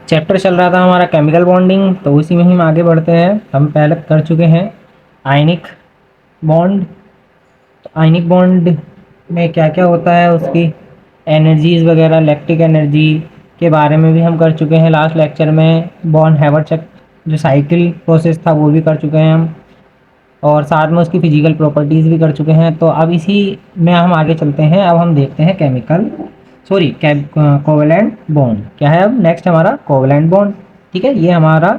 Chapter चल रहा था हमारा केमिकल बॉन्डिंग, तो उसी में ही हम आगे बढ़ते हैं। हम पहले कर चुके हैं आयनिक बॉन्ड। तो आयनिक बॉन्ड में क्या क्या होता है, उसकी एनर्जीज़ वगैरह, लैक्टिक एनर्जी के बारे में भी हम कर चुके हैं लास्ट लेक्चर में। बॉन्ड हैवर्चक जो साइकिल प्रोसेस था वो भी कर चुके हैं हम, और साथ में उसकी फिजिकल प्रॉपर्टीज़ भी कर चुके हैं। तो अब इसी में हम आगे चलते हैं। अब हम देखते हैं कोवेलेंट बॉन्ड क्या है। अब नेक्स्ट हमारा कोवेलेंट बॉन्ड, ठीक है। ये हमारा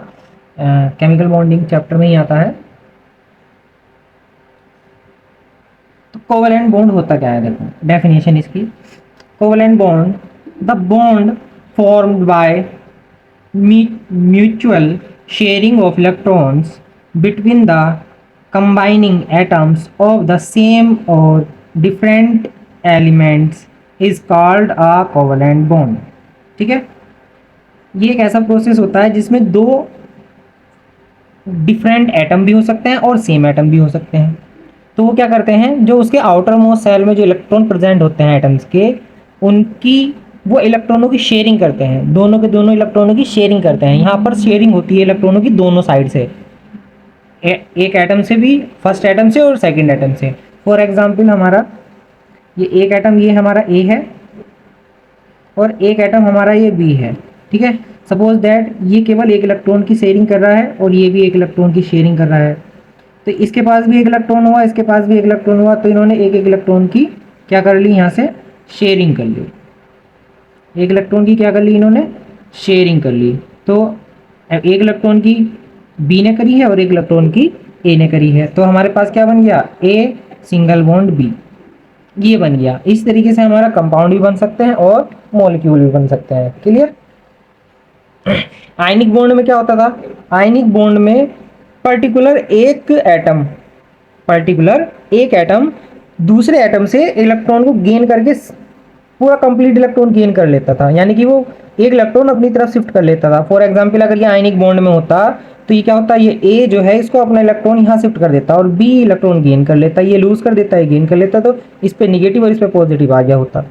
केमिकल बॉन्डिंग चैप्टर में ही आता है। तो कोवेलेंट बॉन्ड होता क्या है, देखो डेफिनेशन इसकी। Covalent bond, the bond formed bye mutual sharing of electrons between the combining atoms of the same or different elements is called a covalent bond, ठीक है। ये एक ऐसा प्रोसेस होता है जिसमें दो डिफरेंट एटम भी हो सकते हैं और सेम एटम भी हो सकते हैं। तो वो क्या करते हैं, जो उसके आउटर मोस्ट सेल में जो इलेक्ट्रॉन प्रेजेंट होते हैं एटम्स के, उनकी वो इलेक्ट्रॉनों की शेयरिंग करते हैं। दोनों के दोनों इलेक्ट्रॉनों की शेयरिंग करते हैं। यहाँ पर शेयरिंग होती है इलेक्ट्रॉनों की दोनों साइड से, एक एटम से भी, फर्स्ट एटम से और सेकंड एटम से। फॉर एग्जांपल हमारा ये एक एटम, ये हमारा ए है, और एक एटम हमारा ये बी है, ठीक है। सपोज दैट ये केवल एक इलेक्ट्रॉन की शेयरिंग कर रहा है और ये भी एक इलेक्ट्रॉन की शेयरिंग कर रहा है। तो इसके पास भी एक इलेक्ट्रॉन हुआ, इसके पास भी एक इलेक्ट्रॉन हुआ, तो इन्होंने एक एक इलेक्ट्रॉन की क्या कर ली, यहाँ से शेयरिंग कर ली। एक इलेक्ट्रॉन की क्या कर ली इन्होंने, शेयरिंग कर ली। तो एक इलेक्ट्रॉन की बी ने करी है और एक इलेक्ट्रॉन की ए ने करी है। तो हमारे पास क्या बन गया, ए सिंगल बॉन्ड बी, ये बन गया। इस तरीके से हमारा कंपाउंड भी बन सकते हैं और मॉलिक्यूल भी बन सकते हैं। क्लियर। आयनिक बॉन्ड में क्या होता था, आयनिक बॉन्ड में पर्टिकुलर एक एटम दूसरे एटम से इलेक्ट्रॉन को गेन करके पूरा कंप्लीट इलेक्ट्रॉन गेन कर लेता था, यानी कि वो एक इलेक्ट्रॉन अपनी तरफ शिफ्ट कर लेता था। फॉर एग्जांपल अगर ये आयनिक बॉन्ड में होता तो ये क्या होता है, ये ए जो है इसको अपना इलेक्ट्रॉन यहाँ शिफ्ट कर देता और बी इलेक्ट्रॉन गेन कर लेता, ये लूज कर देता है, गेन कर लेता, तो इस पे निगेटिव और इस पे पॉजिटिव आ गया होता।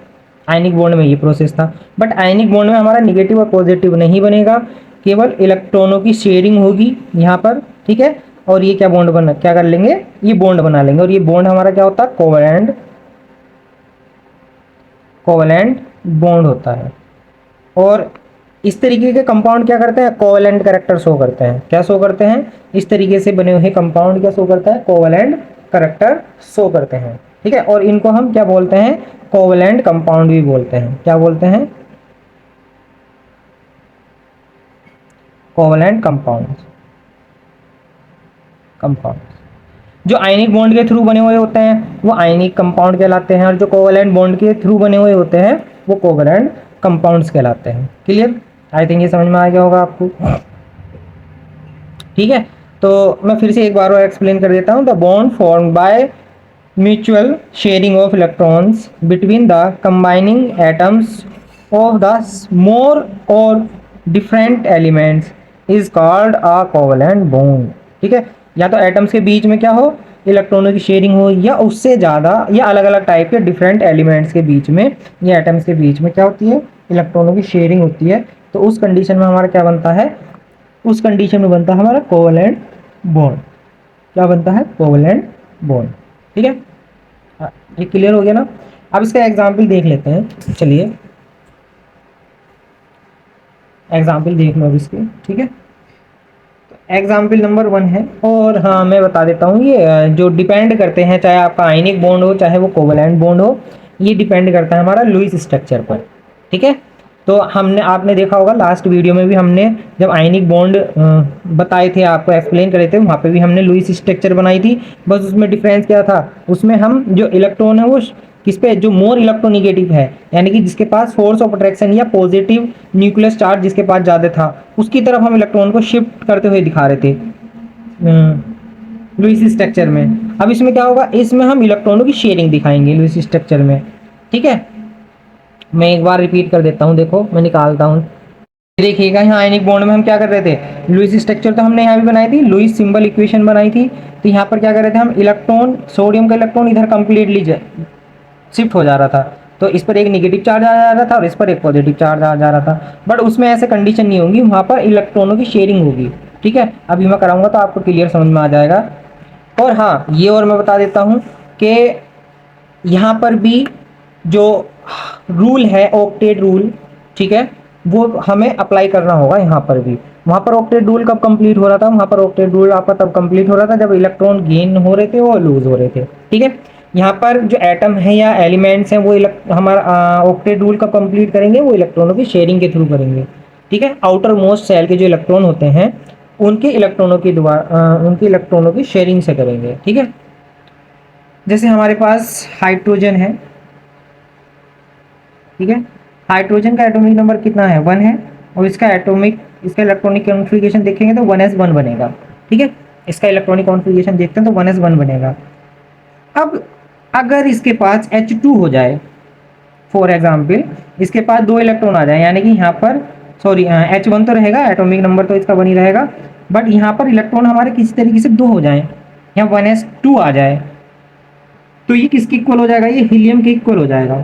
आयनिक बॉन्ड में ये प्रोसेस था। बट आयनिक बॉन्ड में हमारा निगेटिव और पॉजिटिव नहीं बनेगा, केवल इलेक्ट्रॉनों की शेयरिंग होगी यहाँ पर, ठीक है। और ये क्या बॉन्ड बना, क्या कर लेंगे, ये बॉन्ड बना लेंगे, और ये बॉन्ड हमारा क्या होता है, कोवेलेंट बॉन्ड होता है। और इस तरीके के कंपाउंड क्या करते हैं, कोवेलेंट कैरेक्टर शो करते हैं। क्या शो करते हैं, इस तरीके से बने हुए कंपाउंड क्या शो करता है, कोवेलेंट कैरेक्टर शो करते हैं, ठीक है। और इनको हम क्या बोलते हैं, कोवेलेंट कंपाउंड भी बोलते हैं। क्या बोलते हैं, कोवेलेंट कंपाउंड। जो आयनिक बॉन्ड के थ्रू बने हुए होते हैं वो आयनिक कंपाउंड कहलाते हैं, और जो कोवेलेंट बॉन्ड के थ्रू बने हुए होते हैं वो कोवेलेंट कंपाउंड्स कहलाते हैं। क्लियर। आई थिंक ये समझ में आ गया होगा आपको, ठीक है। तो मैं फिर से एक बार और एक्सप्लेन कर देता हूँ। The bond formed by mutual sharing of electrons between the combining atoms of the more or different elements is called a covalent bond, ठीक है। या तो एटम्स के बीच में क्या हो, इलेक्ट्रॉनों की शेयरिंग हो, या उससे ज़्यादा, या अलग अलग टाइप के डिफरेंट एलिमेंट्स के बीच में या एटम्स के बीच में क्या होती है, इलेक्ट्रॉनों की शेयरिंग होती है। तो उस कंडीशन में हमारा क्या बनता है, उस कंडीशन में बनता है हमारा कोवेलेंट बॉन्ड। क्या बनता है, कोवेलेंट बॉन्ड, ठीक है। ये क्लियर हो गया ना। अब इसका एग्जाम्पल देख लेते हैं, चलिए एग्जाम्पल देख लो अब इसके, ठीक है। एग्जाम्पल नंबर 1 है, और हाँ मैं बता देता हूँ, ये जो डिपेंड करते हैं, चाहे आपका आयनिक बॉन्ड हो चाहे वो कोवेलेंट बॉन्ड हो, ये डिपेंड करता है हमारा लुईस स्ट्रक्चर पर, ठीक है। तो हमने, आपने देखा होगा लास्ट वीडियो में भी हमने जब आयनिक बॉन्ड बताए थे, आपको एक्सप्लेन करे थे, वहाँ पे भी हमने लुईस स्ट्रक्चर बनाई थी। बस उसमें डिफरेंस क्या था, उसमें हम जो इलेक्ट्रॉन है वो किस पे, जो मोर इलेक्ट्रोनिगेटिव है, यानी कि जिसके पास फोर्स ऑफ अट्रैक्शन या पॉजिटिव न्यूक्लियस चार्ज जिसके पास ज़्यादा था, उसकी तरफ हम इलेक्ट्रॉन को शिफ्ट करते हुए दिखा रहे थे लुईस स्ट्रक्चर में। अब इसमें क्या होगा, इसमें हम इलेक्ट्रॉनों की शेयरिंग दिखाएंगे लुईस स्ट्रक्चर में, ठीक है। मैं एक बार रिपीट कर देता हूँ, देखो मैं निकालता हूँ। देखिएगा यहाँ आयनिक बॉन्ड में हम क्या कर रहे थे, लुईस स्ट्रक्चर तो हमने यहाँ भी बनाई थी, लुईस सिंबल इक्वेशन बनाई थी। तो यहाँ पर क्या कर रहे थे हम, इलेक्ट्रॉन, सोडियम का इलेक्ट्रॉन इधर कंप्लीटली शिफ्ट हो जा रहा था, तो इस पर एक नेगेटिव चार्ज आ जा रहा था और इस पर एक पॉजिटिव चार्ज आ जा रहा था, बट उसमें ऐसे कंडीशन नहीं होगी, वहाँ पर इलेक्ट्रॉनों की शेयरिंग होगी। ठीक है, अभी मैं कराऊंगा तो आपको क्लियर समझ में आ जाएगा। और हाँ, ये और मैं बता देता हूँ कि यहाँ पर भी जो रूल है ऑक्टेट रूल, ठीक है, वो हमें अप्लाई करना होगा यहाँ पर भी। वहाँ पर ऑक्टेट रूल कब कंप्लीट हो रहा था, वहाँ पर ऑक्टेट रूल आपका तब कंप्लीट हो रहा था जब इलेक्ट्रॉन गेन हो रहे थे और लूज हो रहे थे। ठीक है, यहाँ पर जो एटम है या एलिमेंट्स हैं वो हमारा ऑक्टेट रूल कब कंप्लीट करेंगे, वो इलेक्ट्रॉनों की शेयरिंग के थ्रू करेंगे। ठीक है, आउटर मोस्ट सेल के जो इलेक्ट्रॉन होते हैं उनके इलेक्ट्रॉनों की उनके इलेक्ट्रॉनों की शेयरिंग से करेंगे। ठीक है, जैसे हमारे पास हाइड्रोजन है। ठीक है, हाइड्रोजन का एटॉमिक नंबर कितना है, 1 है, और इसका इलेक्ट्रॉनिक कॉन्फ़िगरेशन देखेंगे तो 1s1 बनेगा। ठीक है, इसका इलेक्ट्रॉनिक कॉन्फ़िगरेशन देखते हैं तो 1s1 बनेगा। अब अगर इसके पास H2 हो जाए, फॉर एग्जाम्पल इसके पास 2 इलेक्ट्रॉन आ जाए, यानी कि यहाँ पर सॉरी H1 तो रहेगा, एटॉमिक नंबर तो इसका 1 ही रहेगा, बट यहाँ पर इलेक्ट्रॉन हमारे किसी तरीके से 2 हो जाए या 1s2 आ जाए, तो ये किसके इक्वल हो जाएगा, ये हीलियम के इक्वल हो जाएगा,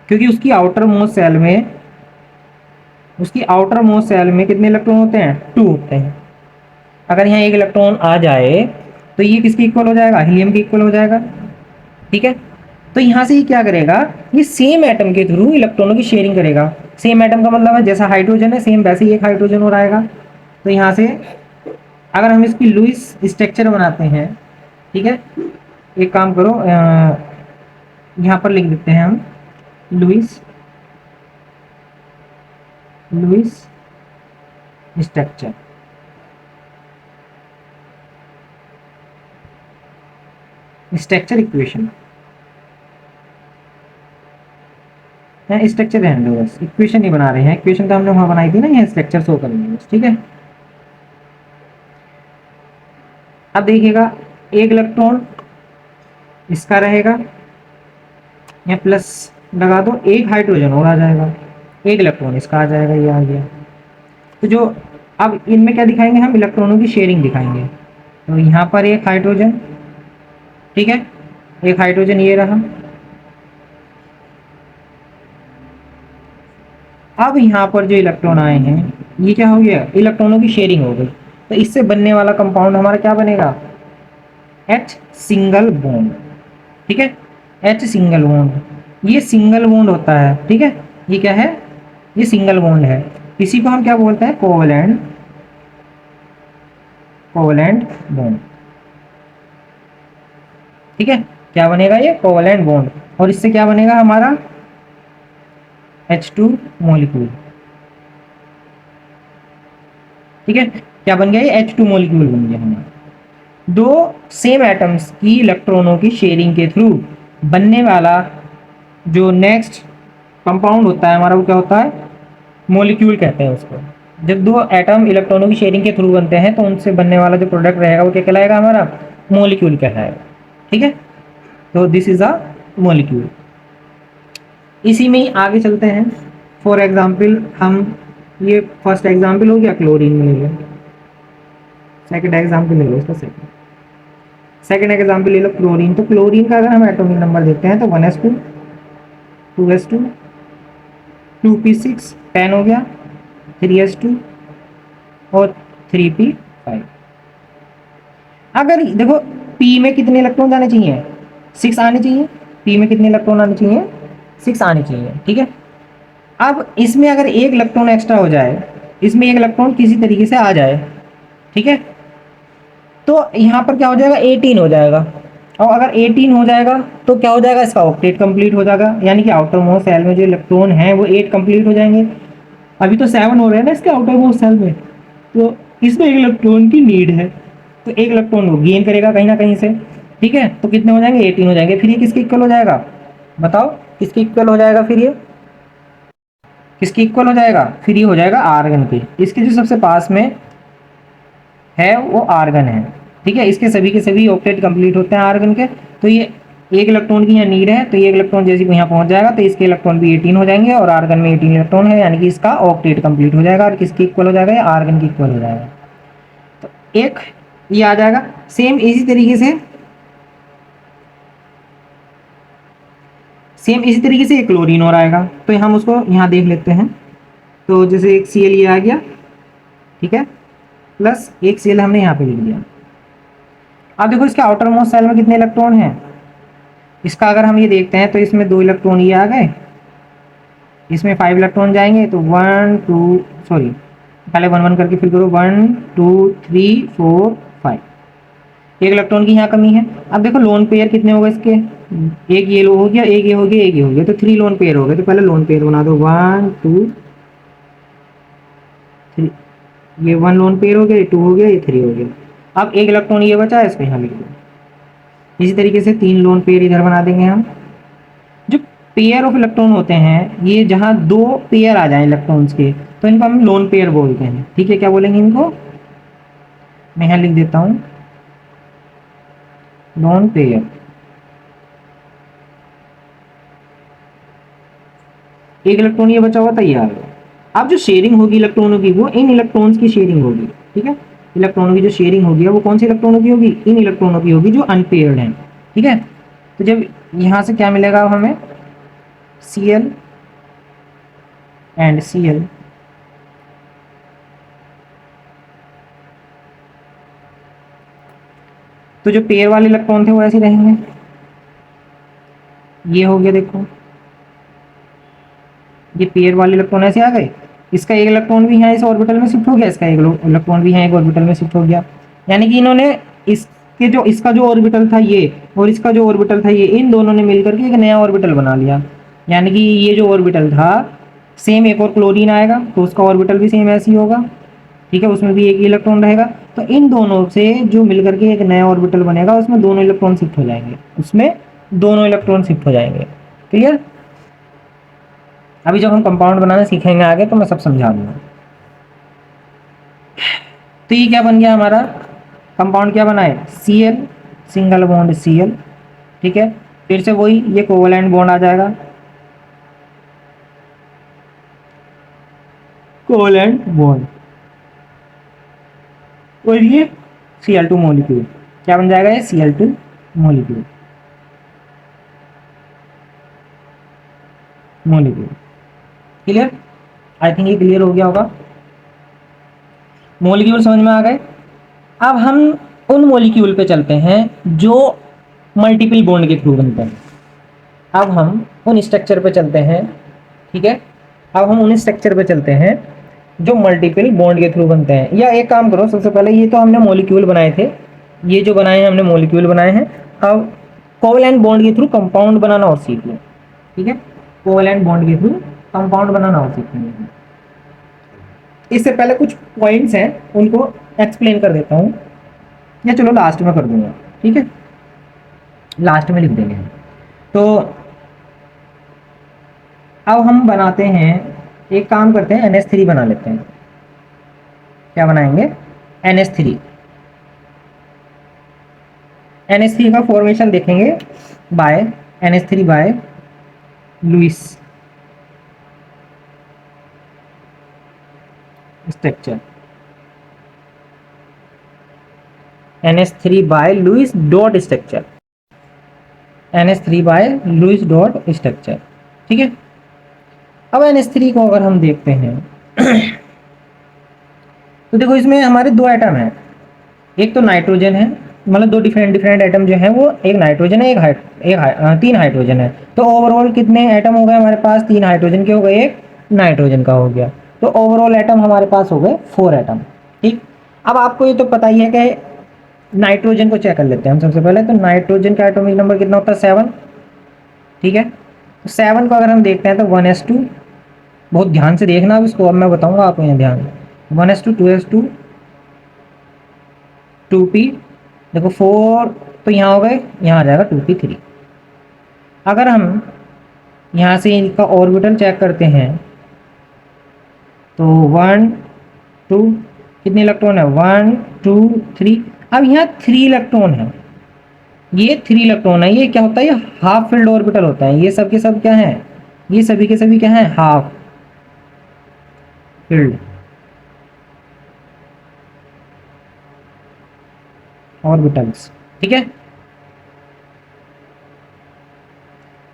क्योंकि उसकी आउटर मोस्ट सेल में कितने इलेक्ट्रॉन होते हैं, 2 होते हैं। अगर यहाँ एक इलेक्ट्रॉन आ जाए तो ये किसके इक्वल हो जाएगा, हीलियम के इक्वल हो जाएगा। ठीक है, तो यहाँ से ये क्या करेगा, ये सेम एटम के थ्रू इलेक्ट्रॉनों की शेयरिंग करेगा। सेम एटम का मतलब है जैसा हाइड्रोजन है सेम वैसे ही एक हाइड्रोजन और आएगा। तो यहाँ से अगर हम इसकी लुईस स्ट्रक्चर बनाते हैं, ठीक है, एक काम करो, यहाँ पर लिख देते हैं हम Lewis structure. Structure equation, structure रहने दो बस, इक्वेशन नहीं बना रहे हैं, इक्वेशन तो हमने वहां बनाई थी ना, यहाँ स्ट्रक्चर शो करेंगे बस। ठीक है, अब देखिएगा एक इलेक्ट्रॉन इसका रहेगा, या प्लस लगा दो, एक हाइड्रोजन और आ जाएगा, एक इलेक्ट्रॉन इसका आ जाएगा, ये आ गया। तो जो अब इनमें क्या दिखाएंगे हम, इलेक्ट्रॉनों की शेयरिंग दिखाएंगे। तो यहाँ पर एक हाइड्रोजन, ठीक है, एक हाइड्रोजन ये रहा। अब यहाँ पर जो इलेक्ट्रॉन आए हैं ये क्या हो गया, इलेक्ट्रॉनों की शेयरिंग हो गई। तो इससे बनने वाला कंपाउंड हमारा क्या बनेगा, H सिंगल बॉन्ड। ठीक है, H सिंगल बॉन्ड, ये सिंगल बॉन्ड होता है। ठीक है, ये क्या है, ये सिंगल बॉन्ड है। इसी को हम क्या बोलते हैं, कोवैलेंट बॉन्ड। ठीक है, क्या बनेगा ये, कोवैलेंट बॉन्ड, और इससे क्या बनेगा हमारा H2 मॉलिक्यूल। ठीक है, क्या बन गया ये, H2 मॉलिक्यूल बन गया हमारा। दो सेम एटम्स की इलेक्ट्रॉनों की शेयरिंग के थ्रू बनने वाला जो नेक्स्ट कंपाउंड होता है हमारा, वो क्या होता है, मॉलिक्यूल कहते हैं उसको। जब दो एटम इलेक्ट्रॉनों की शेयरिंग के थ्रू बनते हैं तो उनसे बनने वाला जो प्रोडक्ट रहेगा वो क्या कहलाएगा, हमारा मॉलिक्यूल कहलाएगा। ठीक है, तो दिस इज अ मॉलिक्यूल। इसी में ही आगे चलते हैं। फॉर एग्जाम्पल हम, ये फर्स्ट एग्जाम्पल हो गया, क्लोरीन ले लो, सेकेंड एग्जाम्पल ले लो इसका, सेकेंड एग्जाम्पल ले लो क्लोरीन। तो क्लोरीन का अगर हम एटॉमिक नंबर देखते हैं तो 1s2, 2s2, 2p6, 10 हो गया, 3s2 और 3p5। अगर देखो p में कितने इलेक्ट्रॉन आने चाहिए, 6 आने चाहिए। p में कितने इलेक्ट्रॉन आने चाहिए, 6 आने चाहिए। ठीक है, अब इसमें अगर एक इलेक्ट्रॉन एक्स्ट्रा हो जाए, इसमें एक इलेक्ट्रॉन किसी तरीके से आ जाए, ठीक है, तो यहाँ पर क्या हो जाएगा, 18 हो जाएगा। और अगर 18 हो जाएगा तो क्या हो जाएगा, इसका ऑक्टेट कंप्लीट हो जाएगा, यानी कि आउटर मोस्ट सेल में जो इलेक्ट्रॉन है वो 8 कंप्लीट हो जाएंगे। अभी तो 7 हो रहे हैं ना इसके आउटर मोस्ट सेल में, तो इसमें एक इलेक्ट्रॉन की नीड है, तो एक इलेक्ट्रॉन वो गेन करेगा कहीं ना कहीं से। ठीक है, तो कितने हो जाएंगे, 18 हो जाएंगे। फिर ये किसके इक्वल हो जाएगा, बताओ किसके इक्वल हो जाएगा, फिर ये किसके इक्वल हो जाएगा, फिर ये हो जाएगा आर्गन के। इसके जो सबसे पास में है वो आर्गन है। ठीक है, इसके सभी के सभी ऑक्टेट कंप्लीट होते हैं आर्गन के। तो ये एक इलेक्ट्रॉन की यहाँ नीड है, तो ये इलेक्ट्रॉन जैसे यहाँ पहुंच जाएगा तो इसके इलेक्ट्रॉन भी 18 हो जाएंगे, और आर्गन में 18 इलेक्ट्रॉन है, यानी कि इसका ऑक्टेट कंप्लीट हो जाएगा। और किसके इक्वल हो जाएगा, ये आर्गन के इक्वल हो जाएगा। तो एक ये आ जाएगा। सेम इसी तरीके से एक क्लोरीन और आएगा, तो हम उसको यहाँ देख लेते हैं। तो जैसे एक Cl ये आ गया, ठीक है, प्लस एक Cl हमने यहाँ पे लिख दिया। अब देखो इसके आउटर मोस्ट सेल में कितने इलेक्ट्रॉन हैं, इसका अगर हम ये देखते हैं तो इसमें 2 इलेक्ट्रॉन ये आ गए, इसमें 5 इलेक्ट्रॉन जाएंगे, तो 1 2 सॉरी पहले 1 1 करके फिर करो, 1 2 3 4 5, एक इलेक्ट्रॉन की यहाँ कमी है। अब देखो लोन पेयर कितने हो गए इसके, एक ये लो हो गया, एक ये हो गया, एक ये हो गया, तो 3 लोन पेयर हो गए। तो पहले लोन पेयर बना दो, 1 2 3, ये 1 लोन पेयर हो गया, ये 2 हो गया, ये 3 हो गया। अब एक इलेक्ट्रॉन ये बचा है, इसको यहाँ लिख दो। इसी तरीके से 3 लोन पेयर इधर बना देंगे हम। जो पेयर ऑफ इलेक्ट्रॉन होते हैं, ये जहाँ 2 पेयर आ जाए इलेक्ट्रॉन्स के, तो इनको हम लोन पेयर बोलते हैं। ठीक है, क्या बोलेंगे इनको, मैं यहाँ लिख देता हूँ, लोन पेयर। एक इलेक्ट्रॉन ये बचा हुआ तैयार है। अब जो शेयरिंग होगी इलेक्ट्रॉनों की, वो इन इलेक्ट्रॉन्स की शेयरिंग होगी। ठीक है, इलेक्ट्रॉनों की जो शेयरिंग होगी वो कौन सी इलेक्ट्रॉनों की होगी, इन इलेक्ट्रॉनों की होगी जो अनपेयर्ड हैं। ठीक है, तो जब यहाँ से क्या मिलेगा हमें, Cl एंड Cl, तो जो पेयर वाले इलेक्ट्रॉन थे वो ऐसे रहेंगे। ये हो गया, देखो ये पेयर वाले इलेक्ट्रॉन ऐसे आ गए, इसका एक इलेक्ट्रॉन भी यहाँ इस ऑर्बिटल में शिफ्ट हो गया, इसका एक इलेक्ट्रॉन भी यहाँ एक ऑर्बिटल में शिफ्ट हो गया। यानी कि इन्होंने इसके जो इसका जो ऑर्बिटल था ये, और इसका जो ऑर्बिटल था ये, इन दोनों ने मिलकर के एक नया ऑर्बिटल बना लिया। यानी कि ये जो ऑर्बिटल था, सेम एक और क्लोरीन आएगा तो उसका ऑर्बिटल भी सेम ऐसे ही होगा। ठीक है, उसमें भी एक ही इलेक्ट्रॉन रहेगा। तो इन दोनों से जो मिलकर के एक नया ऑर्बिटल बनेगा, उसमें दोनों इलेक्ट्रॉन शिफ्ट हो जाएंगे, उसमें दोनों इलेक्ट्रॉन शिफ्ट हो जाएंगे। क्लियर। अभी जब हम कंपाउंड बनाना सीखेंगे आगे तो मैं सब समझा दूंगा। तो ये क्या बन गया हमारा कंपाउंड, क्या बना है, Cl, सिंगल बॉन्ड Cl। ठीक है, फिर से वही ये कोवैलेंट बॉन्ड आ जाएगा, कोवैलेंट बॉन्ड, और ये Cl2 मॉलिक्यूल, क्या बन जाएगा, ये Cl2 molecule, molecule. Clear, I think ये क्लियर हो गया होगा। मॉलिक्यूल समझ में आ गए। अब हम उन मॉलिक्यूल पे चलते हैं जो मल्टीपल बॉन्ड के थ्रू बनते हैं। अब हम उन स्ट्रक्चर पे चलते हैं। ठीक है, अब हम उन स्ट्रक्चर पे चलते हैं जो मल्टीपल बॉन्ड के थ्रू बनते हैं। या एक काम करो, सबसे पहले ये तो हमने मॉलिक्यूल बनाए थे, ये जो बनाए हैं हमने मॉलिक्यूल बनाए हैं। अब कोवैलेंट बॉन्ड के थ्रू कंपाउंड बनाना और सीख लो। ठीक है, कोवैलेंट बॉन्ड के थ्रू कंपाउंड बनाना और सीखेंगे। इससे पहले कुछ पॉइंट्स हैं, उनको एक्सप्लेन कर देता हूँ, या चलो लास्ट में कर दूंगा। ठीक है, लास्ट में लिख देंगे। तो अब हम बनाते हैं, एक काम करते हैं, NH3 बना लेते हैं। क्या बनाएंगे, NH3। NH3 का फॉर्मेशन देखेंगे by NH3 by Lewis structure, NH3 by Lewis dot structure, NH3 by Lewis dot structure. ठीक है, अब NH3 को अगर हम देखते हैं तो देखो इसमें हमारे 2 एटम हैं, एक तो नाइट्रोजन है, मतलब 2 डिफरेंट डिफरेंट एटम जो हैं वो, एक नाइट्रोजन है, एक 3 हाइड्रोजन है। तो ओवरऑल कितने एटम हो गए हमारे पास, 3 हाइड्रोजन के हो गए, एक नाइट्रोजन का हो गया। तो ओवरऑल एटम हमारे पास हो गए 4 एटम। ठीक, अब आपको ये तो पता ही है कि नाइट्रोजन को चेक कर लेते हैं हम सबसे पहले। तो नाइट्रोजन का एटॉमिक नंबर कितना होता है, 7। ठीक है, तो 7 को अगर हम देखते हैं तो 1s2, बहुत ध्यान से देखना अब इसको, अब मैं बताऊंगा आपको यहाँ ध्यान, 1s2 2s2 2p, देखो 4 तो यहाँ हो गए, यहाँ आ जाएगा 2p3। अगर हम यहाँ से इनका ऑर्बिटल चेक करते हैं तो 1 2, कितने इलेक्ट्रॉन है, 1 2 3। अब यहाँ 3 इलेक्ट्रॉन है, ये 3 इलेक्ट्रॉन है। ये क्या होता है, ये हाफ फील्ड ऑर्बिटल होता है। ये सब के सब क्या है, ये सभी के सभी क्या है, हाफ फील्ड ऑर्बिटल्स। ठीक है,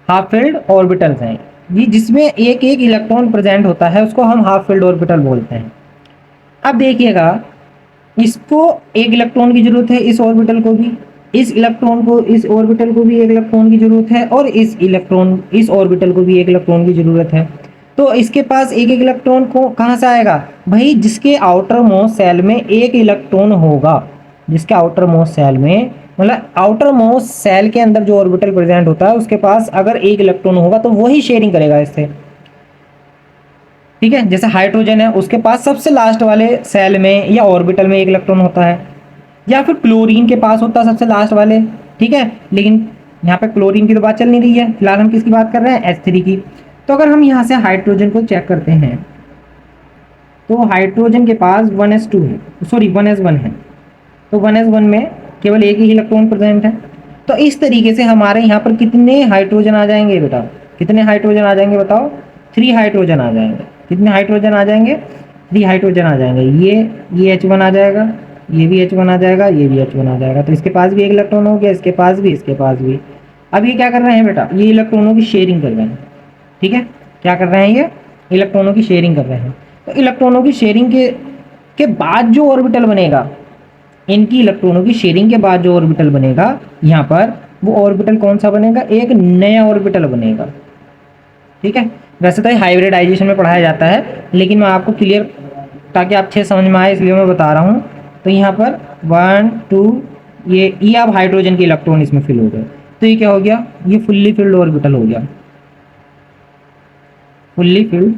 हाफ फिल्ड ऑर्बिटल्स हैं, ये जिसमें एक एक इलेक्ट्रॉन प्रेजेंट होता है उसको हम हाफ फिल्ड ऑर्बिटल बोलते हैं। अब देखिएगा, इसको एक इलेक्ट्रॉन की जरूरत है, इस ऑर्बिटल को भी, इस इलेक्ट्रॉन को, इस ऑर्बिटल को भी एक इलेक्ट्रॉन की जरूरत है, और इस ऑर्बिटल को भी एक इलेक्ट्रॉन की जरूरत है। तो इसके पास एक एक इलेक्ट्रॉन को कहाँ से आएगा भाई, जिसके आउटर मोस्ट सेल में एक इलेक्ट्रॉन होगा, जिसके आउटर मोस्ट सेल में, मतलब आउटर मोस्ट सेल के अंदर जो ऑर्बिटल प्रेजेंट होता है उसके पास अगर एक इलेक्ट्रॉन होगा तो वही शेयरिंग करेगा इससे। ठीक है, जैसे हाइड्रोजन है उसके पास सबसे लास्ट वाले सेल में या ऑर्बिटल में एक इलेक्ट्रॉन होता है, या फिर क्लोरीन के पास होता है सबसे लास्ट वाले। ठीक है, लेकिन यहाँ पे क्लोरीन की तो बात चल नहीं रही है, फिलहाल हम किसकी बात कर रहे हैं, H3 की। तो अगर हम यहाँ से हाइड्रोजन को चेक करते हैं तो हाइड्रोजन के पास 1s2 है, सॉरी 1s1 है, तो 1s1 में केवल एक ही इलेक्ट्रॉन प्रेजेंट है। तो इस तरीके से हमारे यहाँ पर कितने हाइड्रोजन आ जाएंगे बेटा, कितने हाइड्रोजन आ जाएंगे बताओ, 3 हाइड्रोजन आ जाएंगे। कितने हाइड्रोजन आ जाएंगे, 3 हाइड्रोजन आ जाएंगे। ये H1 आ जाएगा, ये भी H1 आ जाएगा, ये भी H1 आ जाएगा, तो इसके पास भी एक इलेक्ट्रॉन हो गया, इसके पास भी, इसके पास भी। अब ये क्या कर रहे हैं बेटा, ये इलेक्ट्रॉनों की शेयरिंग कर रहे हैं। ठीक है, क्या कर रहे हैं, ये इलेक्ट्रॉनों की शेयरिंग कर रहे हैं। तो इलेक्ट्रॉनों की शेयरिंग के बाद जो ऑर्बिटल बनेगा, इनकी इलेक्ट्रॉनों की शेयरिंग के बाद जो ऑर्बिटल बनेगा यहाँ पर, वो ऑर्बिटल कौन सा बनेगा, एक नया ऑर्बिटल बनेगा। ठीक है, वैसे तो हाइब्रिडाइजेशन में पढ़ाया जाता है, लेकिन मैं आपको क्लियर ताकि आप अच्छे समझ में आए इसलिए मैं बता रहा हूँ। तो यहाँ पर 1 2, ये अब हाइड्रोजन के इलेक्ट्रॉन इसमें फिल हो गए, तो ये क्या हो गया, ये फुल्ली फिल्ड ऑर्बिटल हो गया, फुल्ली फिल्ड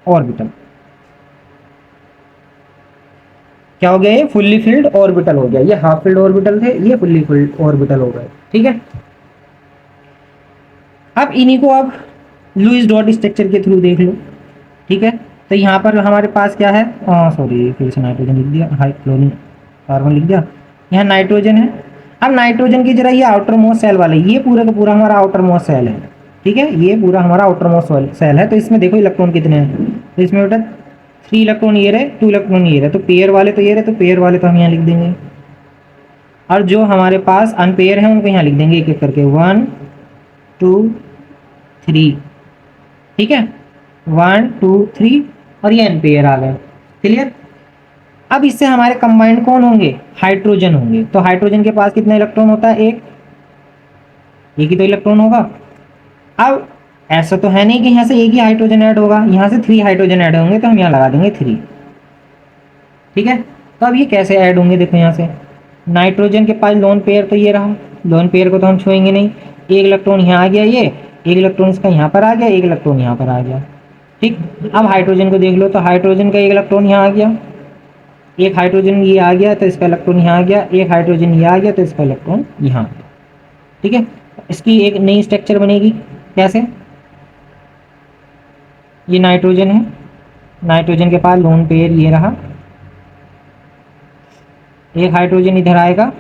ऑर्बिटल। क्या हो गया, ये फुल्ली फिल्ड ऑर्बिटल हो गया। ये हाफ फिल्ड ऑर्बिटल थे, ये फुल्ली फिल्ड ऑर्बिटल हो गए। ठीक है, अब इन्हीं को आप लुईस डॉट स्ट्रक्चर के थ्रू देख लो। ठीक है, तो यहाँ पर हमारे पास क्या है, सॉरी फिर से नाइट्रोजन लिख दिया, हाई क्लोरीन कार्बन लिख दिया, यहाँ नाइट्रोजन है। अब नाइट्रोजन की जरा ये आउटर मोस्ट सेल वाले, ये पूरा का पूरा हमारा आउटर मोस्ट सेल है। ठीक है, ये पूरा हमारा आउटर मोस्ट सेल है। तो इसमें देखो इलेक्ट्रॉन कितने हैं, तो इसमें बेटा 3 इलेक्ट्रॉन ये रहे, 2 इलेक्ट्रॉन ये रहे, तो पेयर वाले तो ये रहे, तो पेयर वाले तो हम यहाँ लिख देंगे, और जो हमारे पास अनपेयर है उनको यहाँ लिख देंगे एक एक करके, 1 2 3। ठीक है, 1 2 3, और ये अनपेयर आ गए। क्लियर। अब इससे हमारे कंबाइंड कौन होंगे, हाइड्रोजन होंगे। तो हाइड्रोजन के पास कितना इलेक्ट्रॉन होता है, एक ही तो इलेक्ट्रॉन होगा। अब ऐसा तो है नहीं कि यहाँ से एक ही हाइड्रोजन ऐड होगा, यहाँ से 3 हाइड्रोजन ऐड होंगे, तो हम यहाँ लगा देंगे 3। ठीक है, तो अब ये कैसे ऐड होंगे, देखो यहाँ से नाइट्रोजन के पास लोन पेयर तो ये रहा, लोन पेयर को तो हम छुएंगे नहीं, एक इलेक्ट्रॉन यहाँ आ गया, ये एक इलेक्ट्रॉन इसका यहाँ पर आ गया, एक इलेक्ट्रॉन यहाँ पर आ गया। ठीक, अब हाइड्रोजन को देख लो, तो हाइड्रोजन का एक इलेक्ट्रॉन यहाँ आ गया, एक हाइड्रोजन ये आ गया तो इसका इलेक्ट्रॉन यहाँ आ गया, एक हाइड्रोजन ये आ गया तो इसका इलेक्ट्रॉन यहाँ आ गया। ठीक है, इसकी एक नई स्ट्रक्चर बनेगी, कैसे, ये नाइट्रोजन है, नाइट्रोजन के पास लोन पेयर ये रहा, एक हाइड्रोजन इधर आएगा,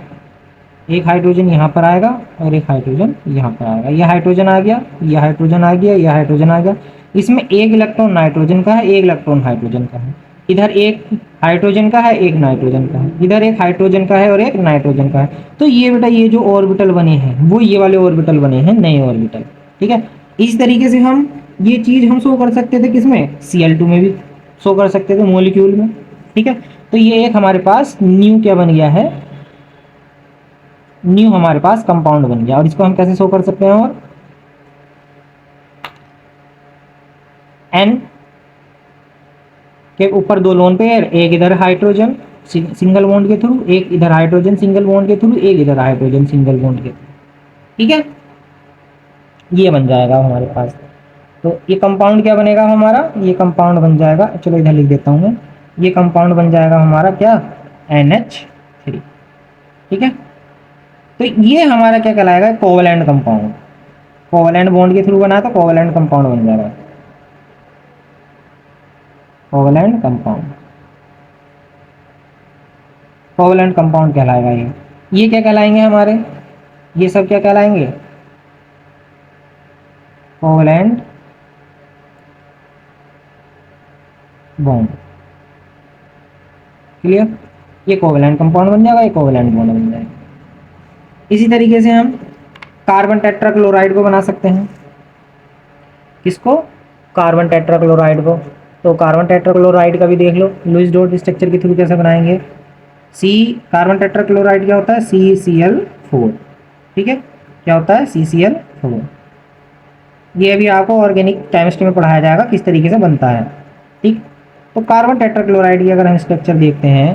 एक हाइड्रोजन यहाँ पर आएगा, और एक हाइड्रोजन यहाँ पर आएगा। ये हाइड्रोजन आ गया, ये हाइड्रोजन आ गया, ये हाइड्रोजन आ गया। इसमें एक इलेक्ट्रॉन नाइट्रोजन का है, एक इलेक्ट्रॉन हाइड्रोजन का है। इधर एक हाइड्रोजन का है, एक नाइट्रोजन का है, इधर एक हाइड्रोजन का है और एक नाइट्रोजन का है। तो ये बेटा ये जो ऑर्बिटल बने हैं वो ये वाले ऑर्बिटल बने हैं, नए ऑर्बिटल। ठीक है, इस तरीके से हम ये चीज़ हम शो कर सकते थे, किसमें, Cl2 में भी शो कर सकते थे, मोलिक्यूल में। ठीक है, तो ये एक हमारे पास न्यू क्या बन गया है, न्यू हमारे पास कंपाउंड बन गया। और इसको हम कैसे शो कर सकते हैं, और N के ऊपर 2 लोन पेयर, एक इधर हाइड्रोजन सिंगल बॉन्ड के थ्रू, एक इधर हाइड्रोजन सिंगल बॉन्ड के थ्रू, एक इधर हाइड्रोजन सिंगल बॉन्ड के थ्रू। ठीक है, ये बन जाएगा हमारे पास। तो ये कंपाउंड क्या बनेगा हमारा, ये कंपाउंड बन जाएगा, चलो इधर लिख देता हूँ मैं, ये कंपाउंड बन जाएगा हमारा क्या, NH3। ठीक है, तो ये हमारा क्या कहलाएगा, कोवैलेंट कंपाउंड। कोवैलेंट बॉन्ड के थ्रू बना तो कोवैलेंट कंपाउंड बन जाएगा, कोवैलेंट कंपाउंड, कोवैलेंट कंपाउंड कहलाएगा ये क्या कहलाएंगे हमारे, ये सब क्या कहलाएंगे, कोवैलेंट बॉन्ड। क्लियर, ये कोवैलेंट कंपाउंड बन जाएगा, ये कोवैलेंट बॉन्ड बन जाएगा। इसी तरीके से हम कार्बन टेट्राक्लोराइड को बना सकते हैं। किसको? कार्बन टेट्राक्लोराइड को। तो कार्बन टेट्राक्लोराइड का भी देख लो, लुईस डॉट स्ट्रक्चर के थ्रू कैसे बनाएंगे। सी, कार्बन टेट्राक्लोराइड क्या होता है? CCl4। ठीक है, क्या होता है? CCl4। ये भी आपको ऑर्गेनिक केमिस्ट्री में पढ़ाया जाएगा किस तरीके से बनता है। ठीक, तो कार्बन टेट्राक्लोराइड की अगर हम स्ट्रक्चर देखते हैं,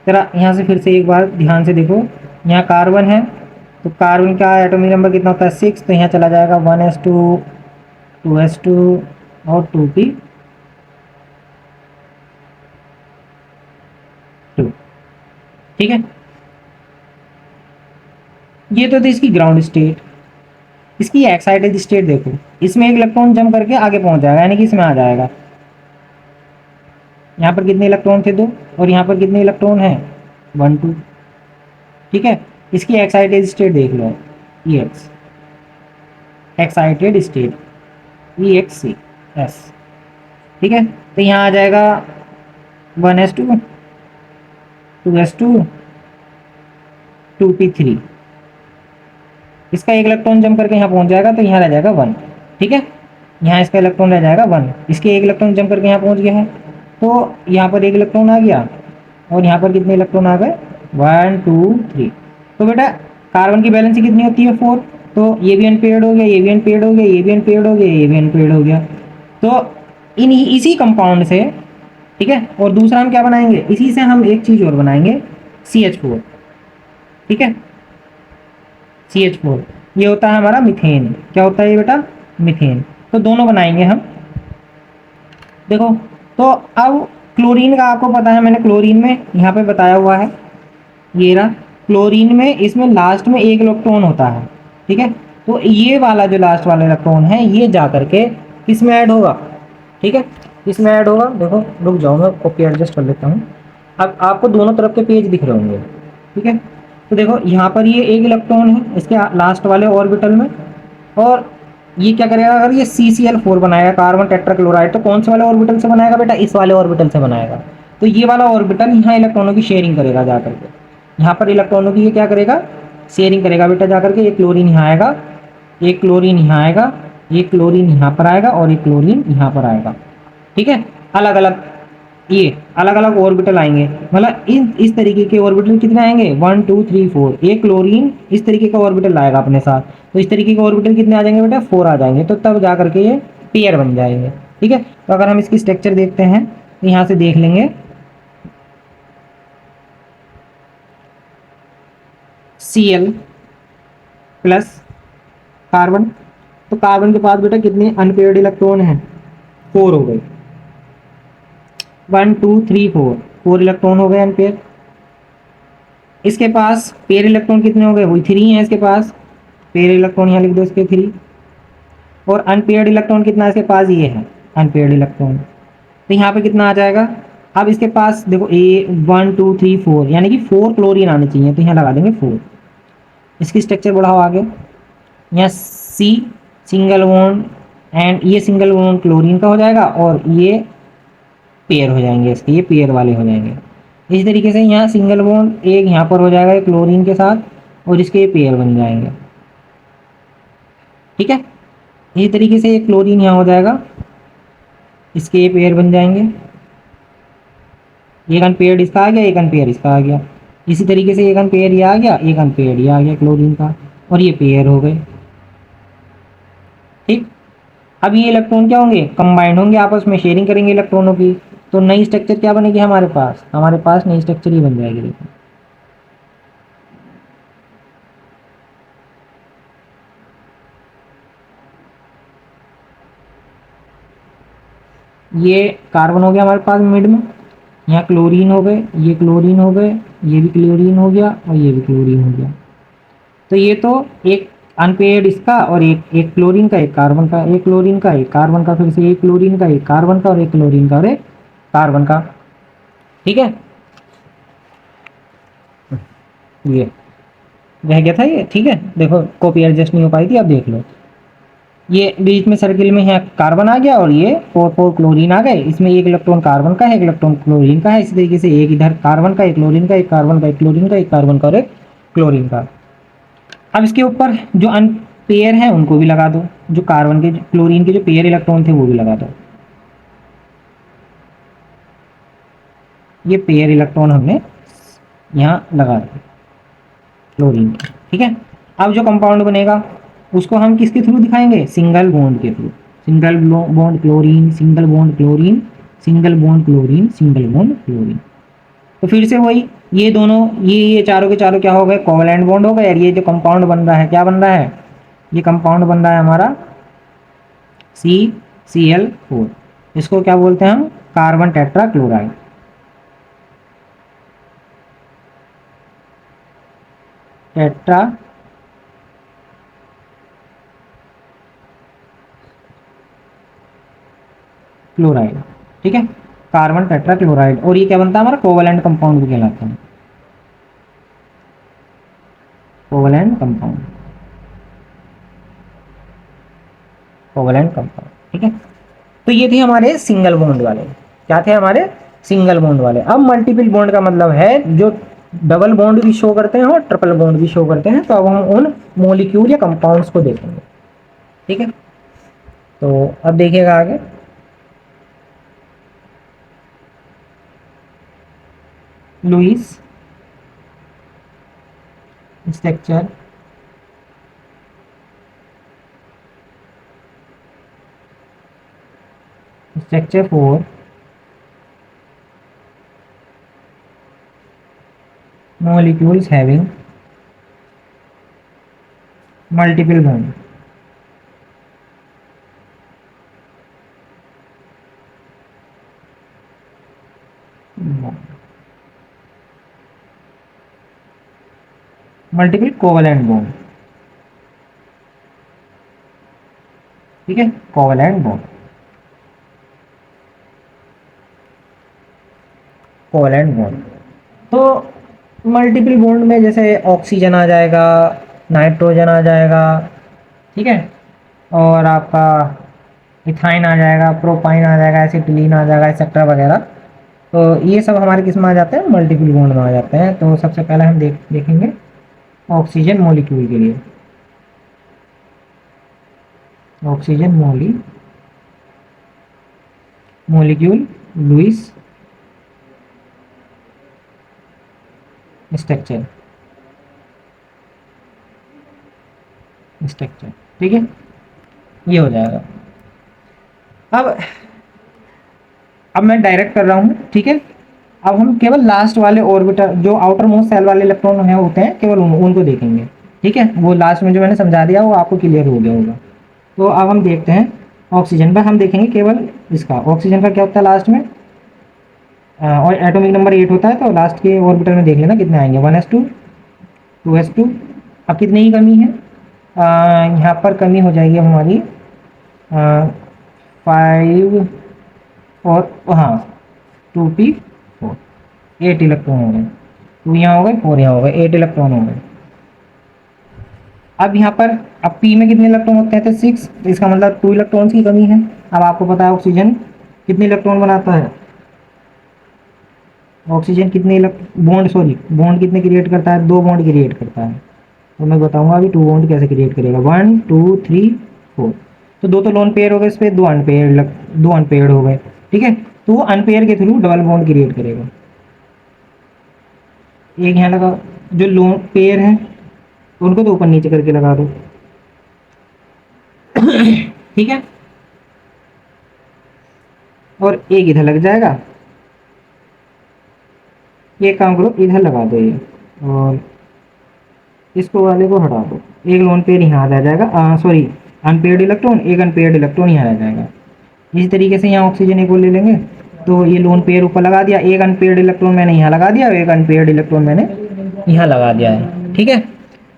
जरा यहाँ से फिर से एक बार ध्यान से देखो। यहाँ कार्बन है, तो कार्बन का एटॉमिक नंबर कितना होता है? 6। तो यहाँ चला जाएगा 1s2, 2s2 और 2p2। ठीक है, ये तो थी इसकी ग्राउंड स्टेट। इसकी एक्साइटेड स्टेट देखो, इसमें एक इलेक्ट्रॉन जंप करके आगे पहुंच जाएगा, यानी कि इसमें आ जाएगा। यहाँ पर कितने इलेक्ट्रॉन थे? 2। और यहाँ पर कितने इलेक्ट्रॉन हैं? 1 2। ठीक है, इसकी एक्साइटेड स्टेट देख लो, EX, एक्साइटेड स्टेट EXS। ठीक है, तो यहाँ आ जाएगा 1s2, 2s2, 2p3। इसका एक इलेक्ट्रॉन जंप करके यहाँ पहुँच जाएगा, तो यहाँ रह जाएगा 1। ठीक है, यहाँ इसका इलेक्ट्रॉन रह जाएगा 1। इसके एक इलेक्ट्रॉन जंप करके यहाँ पहुँच गया है, तो यहाँ पर एक इलेक्ट्रॉन आ गया, और यहाँ पर कितने इलेक्ट्रॉन आ गए? 1 2 3। तो बेटा कार्बन की वैलेंसी कितनी होती है? 4। तो ये भी अनपेयर्ड हो गया, ये भी अनपेयर्ड हो गया, ये भी अनपेयर्ड हो गया, ये भी अनपेयर्ड हो गया। तो इसी कंपाउंड से, ठीक है, और दूसरा हम क्या बनाएंगे? इसी से हम एक चीज़ और बनाएंगे, CH4। ठीक है, CH4, ये होता है हमारा मीथेन। क्या होता है ये बेटा? मीथेन। तो दोनों बनाएंगे हम। देखो, तो अब क्लोरीन का आपको पता है, मैंने क्लोरीन में यहाँ पे बताया हुआ है, ये रहा क्लोरीन में, इसमें लास्ट में एक इलेक्ट्रॉन होता है। ठीक है, तो ये वाला जो लास्ट वाला इलेक्ट्रॉन है, ये जा करके किस में ऐड होगा? ठीक है, इसमें ऐड होगा। देखो, रुक जाओ, मैं कॉपी एडजस्ट कर लेता हूँ। अब आपको दोनों तरफ के पेज दिख रहे होंगे। ठीक है, तो देखो यहाँ पर ये एक इलेक्ट्रॉन है इसके लास्ट वाले ऑर्बिटल में, और ये क्या करेगा? अगर ये CCl4 बनाएगा, कार्बन टेट्राक्लोराइड, तो कौन से वाले ऑर्बिटल से बनाएगा बेटा? इस वाले ऑर्बिटल से बनाएगा। तो ये वाला ऑर्बिटल यहाँ इलेक्ट्रॉनों की शेयरिंग करेगा जा करके, यहाँ पर इलेक्ट्रॉनों की ये क्या करेगा? शेयरिंग करेगा बेटा जा करके। एक क्लोरीन यहाँ आएगा, एक क्लोरीन यहाँ आएगा, एक क्लोरीन यहाँ पर आएगा, और एक क्लोरीन यहाँ पर आएगा। ठीक है, अलग अलग, ये अलग अलग ऑर्बिटल आएंगे, मतलब इस तरीके के ऑर्बिटल कितने आएंगे? 1 2 3 4। एक क्लोरीन इस तरीके का ऑर्बिटल लाएगा अपने साथ, तो इस तरीके के ऑर्बिटल कितने आ जाएंगे बेटा? 4 आ जाएंगे। तो तब जा करके ये पेयर बन जाएंगे। ठीक है, तो अगर हम इसकी स्ट्रक्चर देखते हैं, तो यहाँ से देख लेंगे, Cl प्लस कार्बन। तो कार्बन के पास बेटा कितने अनपेयर्ड इलेक्ट्रॉन हैं? 4 हो गए। 1 2 3 4, 4 इलेक्ट्रॉन हो गए अनपेयर। इसके पास पेयर इलेक्ट्रॉन कितने हो गए? वही 3 है इसके पास। पेयर इलेक्ट्रॉन यहाँ लिख दो इसके 3। और अनपेयर्ड इलेक्ट्रॉन कितना है इसके पास? ये है अनपेयर्ड इलेक्ट्रॉन। तो यहाँ पे कितना आ जाएगा? अब इसके पास देखो, 1 2 3 4, यानी कि 4 क्लोरीन आने चाहिए, तो यहाँ लगा देंगे 4। इसकी स्ट्रक्चर बढ़ाओ आगे, यहाँ C सिंगल बॉन्ड, एंड ये सिंगल बॉन्ड क्लोरीन का हो जाएगा, और ये पेयर हो जाएंगे इसके, ये पेयर वाले हो जाएंगे। इस तरीके से यहाँ सिंगल बॉन्ड एक यहाँ पर हो जाएगा क्लोरीन के साथ, और इसके ये पेयर बन जाएंगे। ठीक है, इसी तरीके से ये क्लोरीन यहाँ हो जाएगा, इसके ये पेयर बन जाएंगे। एक अनपेयर्ड इसका आ गया, एक अनपेयर इसका आ गया। इसी तरीके से एक अनपेयर ये आ गया, एक अनपेयर ये आ गया क्लोरीन का, और ये पेयर हो गए। ठीक, अब ये इलेक्ट्रॉन क्या होंगे? कंबाइंड होंगे, आपस में शेयरिंग करेंगे इलेक्ट्रॉनों की। तो नई स्ट्रक्चर क्या बनेगी हमारे पास? हमारे पास नई स्ट्रक्चर ही बन जाएगी। देखो, ये कार्बन हो गया हमारे पास मिड में, यहाँ क्लोरीन हो गए, ये क्लोरीन हो गए, ये भी क्लोरीन हो गया, और ये भी क्लोरीन हो गया। तो ये तो एक अनपेयर्ड इसका, और एक क्लोरीन का, एक कार्बन का, एक क्लोरीन का, एक कार्बन का, फिर से एक क्लोरीन का, एक कार्बन का, और एक क्लोरीन का, और एक कार्बन का। ठीक है, ये रह गया था ये। ठीक है, देखो कॉपी एडजस्ट नहीं हो पाई थी, अब देख लो, ये बीच में सर्किल में यहाँ कार्बन आ गया, और ये 4 क्लोरीन आ गए। इसमें एक इलेक्ट्रॉन कार्बन का है, एक इलेक्ट्रॉन क्लोरीन का है। इसी तरीके से एक इधर कार्बन का, एक क्लोरीन का, एक कार्बन का, एक क्लोरीन का, एक कार्बन का, और एक क्लोरीन का। अब इसके ऊपर जो अनपेयर है उनको भी लगा दो, जो कार्बन के क्लोरीन के जो पेयर इलेक्ट्रॉन थे वो भी लगा दो। ये पेयर इलेक्ट्रॉन हमने यहाँ लगा दिए क्लोरीन के, ठीक है। अब जो कंपाउंड बनेगा उसको हम किसके थ्रू दिखाएंगे, सिंगल बॉन्ड के through. Single bond chlorine, single bond chlorine, single bond chlorine, single bond chlorine. तो फिर से वही, ये दोनों ये चारों के चारों क्या हो गए, कोवैलेंट बॉन्ड हो गए। और ये जो कंपाउंड बन रहा है क्या बन रहा है, ये कंपाउंड बन रहा है हमारा CCl4। इसको क्या बोलते हैं हम, carbon tetra chloride. Tetra chloride, ठीक है, कार्बन टेट्रा क्लोराइड। और ये क्या बनता है हमारा, कोवैलेंट कंपाउंड भी कहलाता है, कोवैलेंट कंपाउंड, कोवैलेंट कंपाउंड, ठीक है। तो ये थे हमारे सिंगल बॉन्ड वाले, क्या थे हमारे सिंगल बॉन्ड वाले। अब मल्टीपल बॉन्ड का मतलब है जो डबल बॉन्ड भी शो करते हैं और ट्रिपल बॉन्ड भी शो करते हैं। तो अब हम उन मॉलिक्यूल या कंपाउंड्स को देखेंगे, ठीक है। तो अब देखिएगा आगे, Lewis structure, structure for molecules having multiple bond, multiple covalent bond, ठीक है, कोवैलेंट बॉन्ड, कोवैलेंट बॉन्ड। तो मल्टीपल बॉन्ड में जैसे ऑक्सीजन आ जाएगा, नाइट्रोजन आ जाएगा, ठीक है, और आपका इथाइन आ जाएगा, प्रोपाइन आ जाएगा, एसिटिलीन आ जाएगा, एक्सेट्रा वगैरह। तो ये सब हमारे किस में आ जाते हैं, मल्टीपल बॉन्ड में आ जाते हैं। तो सबसे पहले हम देखेंगे ऑक्सीजन मॉलिक्यूल के लिए, oxygen molecule Lewis structure, structure, ठीक है, ये हो जाएगा। अब मैं डायरेक्ट कर रहा हूँ, ठीक है। अब हम केवल लास्ट वाले ऑर्बिटल, जो आउटर मोस्ट सेल वाले इलेक्ट्रॉन हैं होते हैं, केवल उनको देखेंगे, ठीक है। वो लास्ट में जो मैंने समझा दिया वो आपको क्लियर हो गया होगा। तो अब हम देखते हैं ऑक्सीजन पर, हम देखेंगे केवल इसका, ऑक्सीजन का क्या होता है लास्ट में, और एटॉमिक नंबर 8 होता है। तो लास्ट के ऑर्बिटल में देख लेना कितने आएंगे, 1s2, 2s2। अब कितने की कमी है, यहाँ पर कमी हो जाएगी हमारी 5 और हाँ 2p4, 8 इलेक्ट्रॉन हो गए। 2 यहाँ हो गए, 4 यहाँ हो गए, 8 इलेक्ट्रॉन हो गए। अब यहाँ पर, अब p में कितने इलेक्ट्रॉन होते हैं, तो 6। तो इसका मतलब 2 इलेक्ट्रॉन्स की कमी है। अब आपको पता है ऑक्सीजन कितने इलेक्ट्रॉन बनाता है, ऑक्सीजन कितने बॉन्ड कितने क्रिएट करता है, 2 बॉन्ड क्रिएट करता है। तो मैं बताऊंगा अभी 2 बॉन्ड कैसे क्रिएट करेगा, 1 2 3 4। तो दो तो लोन पेयर हो गए, इस पर 2 अनपेयर्ड हो गए, ठीक है। तो वो अनपेयर के थ्रू डबल बॉन्ड क्रिएट करेगा। एक यहाँ लगा, जो लोन पेयर है उनको तो ऊपर नीचे करके लगा दो, ठीक है। और एक इधर लग जाएगा, ये काम करो इधर लगा दो ये, और इसको वाले को हटा दो। एक लोन पेयर यहाँ आ जाएगा, सॉरी अनपेयर्ड इलेक्ट्रॉन, एक अनपेयर्ड इलेक्ट्रॉन यहाँ आ जाएगा। इसी तरीके से यहाँ ऑक्सीजन एक और ले लेंगे। तो ये लोन पेयर ऊपर लगा दिया, एक अनपेयर्ड इलेक्ट्रॉन मैंने यहाँ लगा दिया, और एक अनपेयर्ड इलेक्ट्रॉन मैंने यहाँ लगा दिया है, ठीक है।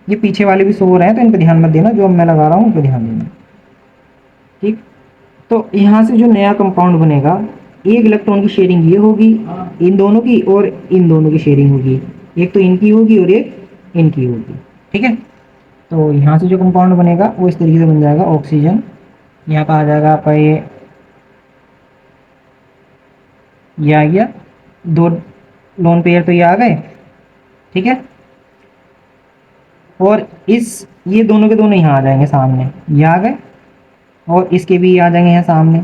ये पीछे वाले भी सो हो रहे हैं तो इन पर ध्यान मत देना, जो मैं लगा रहा हूँ उन पर ध्यान देना, ठीक। तो यहाँ से जो नया कंपाउंड बनेगा, एक इलेक्ट्रॉन की शेयरिंग ये होगी इन दोनों की, और इन दोनों की शेयरिंग होगी, एक तो इनकी होगी और एक इनकी होगी, ठीक है। तो यहाँ से जो कंपाउंड बनेगा वो इस तरीके से बन जाएगा, ऑक्सीजन यहाँ पर आ जाएगा आपका ये आ गया, 2 लोन पेयर तो ये आ गए, ठीक है। और इस ये दोनों के दोनों यहाँ आ जाएंगे सामने, ये आ गए, और इसके भी आ जाएंगे यहाँ सामने।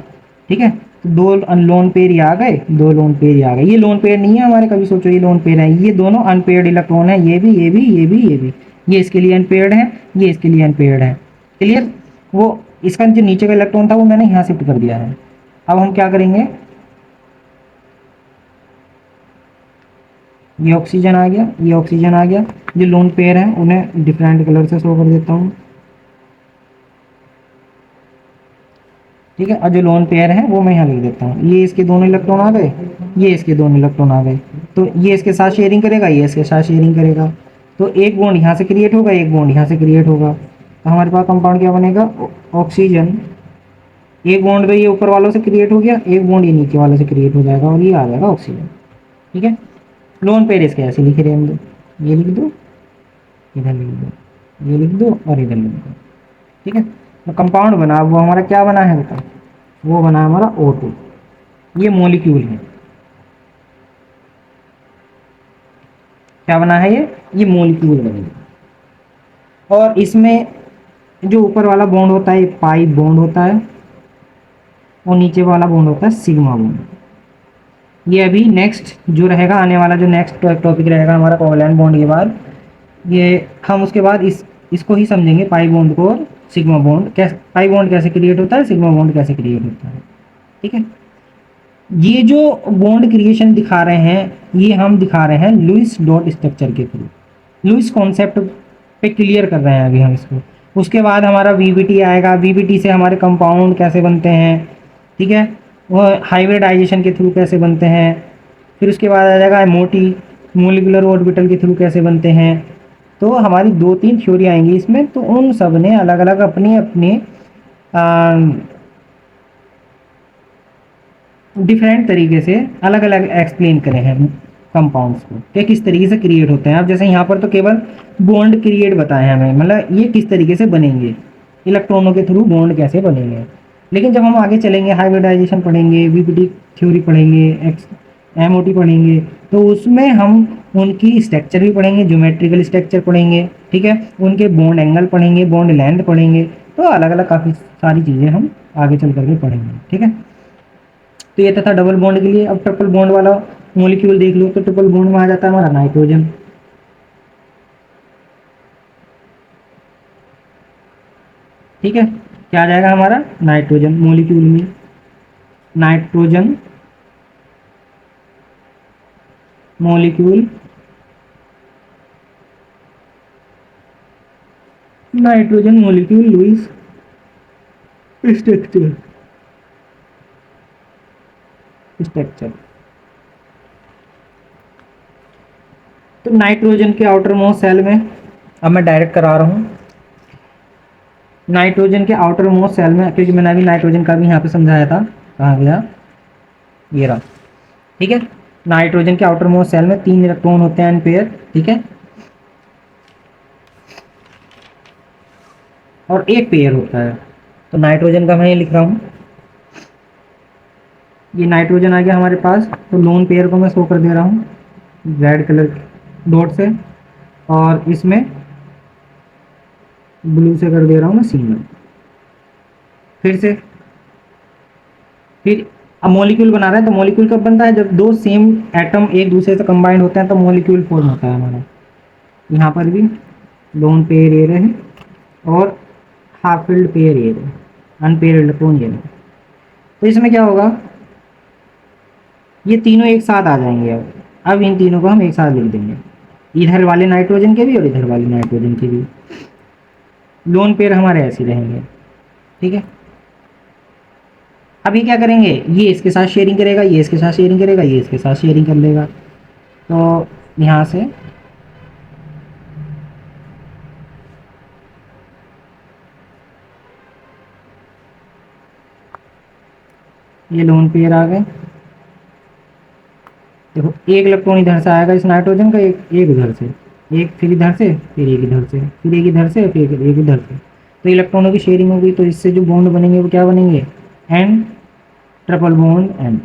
ठीक है, तो दो लोन पेयर ये आ गए, दो लोन पेयर ये आ गए। ये लोन पेयर नहीं है हमारे, कभी सोचो ये लोन पेयर है, ये दोनों अनपेयर्ड इलेक्ट्रॉन है, ये भी ये भी ये भी ये भी, ये इसके लिए अनपेयर्ड है, ये इसके लिए अनपेयर्ड है। क्लियर। वो इसका जो नीचे का इलेक्ट्रॉन था वो मैंने यहाँ शिफ्ट कर दिया है। अब हम क्या करेंगे, ये ऑक्सीजन आ गया, ये ऑक्सीजन आ गया, जो लोन पेयर है उन्हें डिफरेंट कलर से शो कर देता हूँ। ठीक है, और जो लोन पेयर है वो मैं यहाँ लिख देता हूँ। ये इसके दोनों इलेक्ट्रॉन आ गए, ये इसके दोनों इलेक्ट्रॉन आ गए, तो ये इसके साथ शेयरिंग करेगा, ये इसके साथ शेयरिंग करेगा, तो एक बॉन्ड यहाँ से क्रिएट होगा, एक बॉन्ड यहाँ से क्रिएट होगा। तो हमारे पास कंपाउंड क्या बनेगा, ऑक्सीजन। एक बॉन्ड पे ये ऊपर वालों से क्रिएट हो गया, एक बॉन्ड ये नीचे वालों से क्रिएट हो जाएगा, और ये आ जाएगा ऑक्सीजन। ठीक है, लोन पेयर इसके ऐसे लिख रहे हैं, ये लिख दो, इधर लिख दो, ये लिख दो, और इधर लिख दो। ठीक है, तो कंपाउंड बना, वो हमारा क्या बना है बेटा, वो बना हमारा O2। ये मॉलिक्यूल है, क्या बना है ये मॉलिक्यूल बनेगा। और इसमें जो ऊपर वाला बॉन्ड होता है पाई बॉन्ड होता है, और नीचे वाला बॉन्ड होता है सिग्मा बॉन्ड। ये अभी नेक्स्ट जो रहेगा, आने वाला जो नेक्स्ट टॉपिक रहेगा हमारा कोवैलेंट बॉन्ड के बाद, ये हम उसके बाद इसको ही समझेंगे, पाई बॉन्ड को और सिग्मा बॉन्ड कैसे, पाई बॉन्ड कैसे क्रिएट होता है, सिग्मा बॉन्ड कैसे क्रिएट होता है। ठीक है, ये जो बॉन्ड क्रिएशन दिखा रहे हैं, ये हम दिखा रहे हैं लुईस डॉट स्ट्रक्चर के थ्रू, लुईस कॉन्सेप्ट पे क्लियर कर रहे हैं अभी हम इसको। उसके बाद हमारा वीबीटी आएगा, वीबीटी से हमारे कंपाउंड कैसे बनते हैं, ठीक है, वो हाइब्रिडाइजेशन के थ्रू कैसे बनते हैं। फिर उसके बाद आ जाएगा मोटी मोलिकुलर ऑर्बिटल के थ्रू कैसे बनते हैं। तो हमारी 2-3 थ्योरी आएंगी इसमें, तो उन सब ने अलग अलग अपने अपने डिफरेंट तरीके से अलग अलग एक्सप्लेन करे हैं कंपाउंड्स को कि किस तरीके से क्रिएट होते हैं। अब जैसे यहाँ पर तो केवल बॉन्ड क्रिएट बताए हैं हमें, मतलब ये किस तरीके से बनेंगे, इलेक्ट्रॉनों के थ्रू बॉन्ड कैसे बनेंगे। लेकिन जब हम आगे चलेंगे, हाइब्रिडाइजेशन पढ़ेंगे, वीबीटी थ्योरी पढ़ेंगे, एमओटी पढ़ेंगे, तो उसमें हम उनकी स्ट्रक्चर भी पढ़ेंगे, ज्योमेट्रिकल स्ट्रक्चर पढ़ेंगे, ठीक है, उनके बॉन्ड एंगल पढ़ेंगे, बॉन्ड लेंथ पढ़ेंगे। तो अलग अलग काफ़ी सारी चीज़ें हम आगे चल करके पढ़ेंगे। ठीक है, तो ये था डबल बॉन्ड के लिए। अब ट्रिपल बॉन्ड वाला मॉलिक्यूल देख लो, तो ट्रिपल बॉन्ड में आ जाता है हमारा नाइट्रोजन। ठीक है, क्या आ जाएगा हमारा नाइट्रोजन मॉलिक्यूल में, nitrogen molecule, nitrogen molecule Lewis structure, structure. तो नाइट्रोजन के आउटर मोस्ट सेल में, अब मैं डायरेक्ट करा रहा हूँ, नाइट्रोजन के आउटर मोस्ट सेल में, क्योंकि मैंने अभी नाइट्रोजन का भी यहाँ पे समझाया था, कहाँ गया, ये रहा। ठीक है, नाइट्रोजन के आउटर मोस्ट सेल में 3 इलेक्ट्रॉन होते हैं अनपेयर। ठीक है, और एक पेयर होता है। तो नाइट्रोजन का मैं ये लिख रहा हूँ, ये नाइट्रोजन आ गया हमारे पास, तो लोन पेयर को मैं शो कर दे रहा हूँ रेड कलर डॉट से, और इसमें ब्लू से कर दे रहा हूँ मैं सिंगल। फिर से फिर अब मॉलिक्यूल बना रहे हैं, तो मॉलिक्यूल कब बनता है, जब 2 सेम एटम एक दूसरे से कंबाइंड होते हैं, तो मॉलिक्यूल फॉर्म होता है हमारा। यहाँ पर भी लोन पेयर ये रहे, और हाफ फील्ड पेयर ये रहे, अनपेयर इलेक्ट्रॉन ये रहे। तो इसमें क्या होगा, ये तीनों एक साथ आ जाएंगे। अब इन तीनों को हम एक साथ लिख देंगे, इधर वाले नाइट्रोजन के भी और इधर वाले नाइट्रोजन के भी। लोन पेयर हमारे ऐसे रहेंगे। ठीक है, अब ये क्या करेंगे, ये इसके साथ शेयरिंग करेगा, ये इसके साथ शेयरिंग करेगा, ये इसके साथ शेयरिंग कर लेगा। तो यहाँ से ये लोन पेयर आ गए। देखो एक इलेक्ट्रॉन इधर से आएगा इस नाइट्रोजन का, एक इधर से, एक फिर इधर से, फिर एक इधर से, फिर एक इधर से, फिर एक इधर से। तो इलेक्ट्रॉनों की शेयरिंग होगी, तो इससे जो बॉन्ड बनेंगे वो क्या बनेंगे, एन ट्रिपल बॉन्ड एन।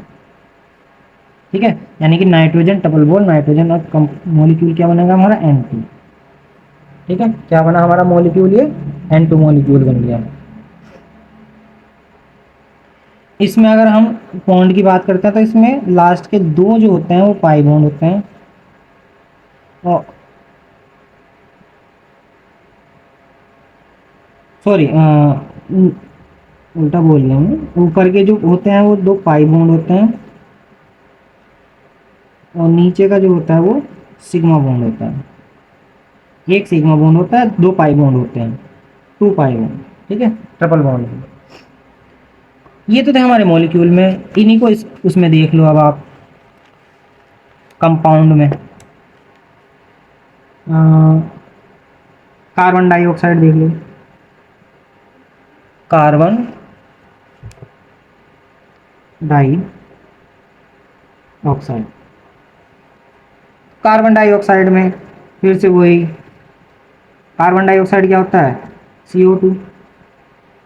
ठीक है, यानी कि नाइट्रोजन ट्रिपल बॉन्ड नाइट्रोजन, और मॉलिक्यूल क्या बनेगा हमारा N2। ठीक है, क्या बना हमारा मॉलिक्यूल, ये N2 मॉलिक्यूल बन गया। इसमें अगर हम बॉन्ड की बात करते हैं तो इसमें लास्ट के दो जो होते हैं वो पाई बॉन्ड होते हैं, और सॉरी उल्टा बोल रहा हूँ, ऊपर के जो होते हैं वो दो पाई बॉन्ड होते हैं, और नीचे का जो होता है वो सिग्मा बॉन्ड होता है। एक सिग्मा बॉन्ड होता है, दो पाई बॉन्ड होते हैं, टू पाई बॉन्ड, ठीक है, ट्रिपल बॉन्ड। ये तो थे हमारे मॉलिक्यूल में, इन्हीं को उसमें देख लो अब आप कंपाउंड में। कार्बन डाइऑक्साइड देख लो, carbon dioxide. Carbon dioxide में फिर से वही, कार्बन डाइऑक्साइड क्या होता है, CO2।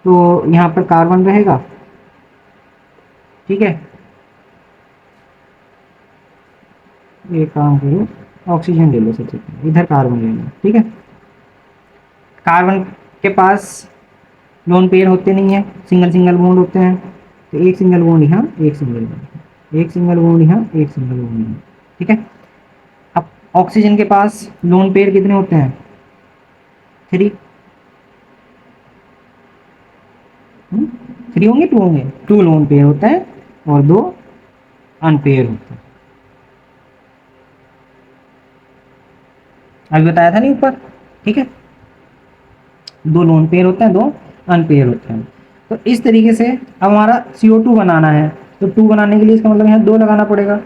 तो यहाँ पर कार्बन रहेगा, ठीक है, एक काम करो, ऑक्सीजन ले लो सबसे पहले, इधर कार्बन ले लो, ठीक है। कार्बन के पास लोन पेयर होते नहीं है, सिंगल सिंगल बॉन्ड होते हैं, तो एक सिंगल बॉन्ड यहाँ, एक सिंगल बॉन्ड, एक सिंगल बॉन्ड यहाँ, एक सिंगल बॉन्ड यहाँ, ठीक है। अब ऑक्सीजन के पास लोन पेयर कितने होते हैं, 3। 3 होंगे, 2 होंगे, 2 लोन पेयर होते हैं और 2 अनपेयर होते हैं। अभी बताया था नहीं ऊपर, ठीक है, 2 लोन पेयर होते हैं, 2 अनपेयर होते हैं। तो इस तरीके से अब हमारा CO2 बनाना है, तो 2 बनाने के लिए इसका मतलब यहाँ 2 लगाना पड़ेगा,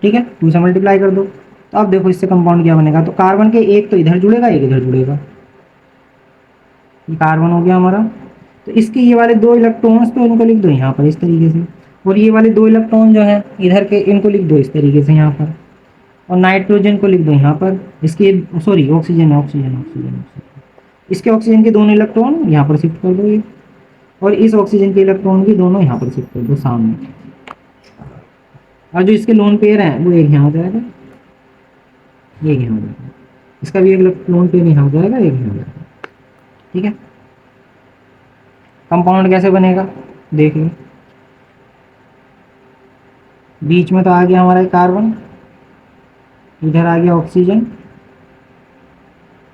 ठीक है, 2 से मल्टीप्लाई कर दो। तो अब देखो इससे कंपाउंड क्या बनेगा, तो कार्बन के एक तो इधर जुड़ेगा, एक इधर जुड़ेगा, ये कार्बन हो गया हमारा। तो इसके ये वाले 2 इलेक्ट्रॉन्स तो इनको लिख दो यहाँ पर इस तरीके से, और ये वाले 2 इलेक्ट्रॉन जो है इधर के, इनको लिख दो इस तरीके से यहाँ पर, और नाइट्रोजन को लिख दो यहाँ पर, इसके सॉरी ऑक्सीजन है, ऑक्सीजन ऑक्सीजन ऑक्सीजन, इसके ऑक्सीजन के दोनों इलेक्ट्रॉन यहाँ पर शिफ्ट कर दो ये, और इस ऑक्सीजन के इलेक्ट्रॉन भी दोनों यहाँ पर शिफ्ट कर दो सामने, और जो इसके लोन पेयर हैं वो एक यहाँ हो जाएगा, एक यहाँ हो जाएगा, इसका भी एक लोन पेयर यहाँ हो जाएगा, एक यहाँ हो जाएगा, ठीक है। कंपाउंड कैसे बनेगा देख लो, बीच में तो आ गया हमारा कार्बन, इधर आ गया ऑक्सीजन,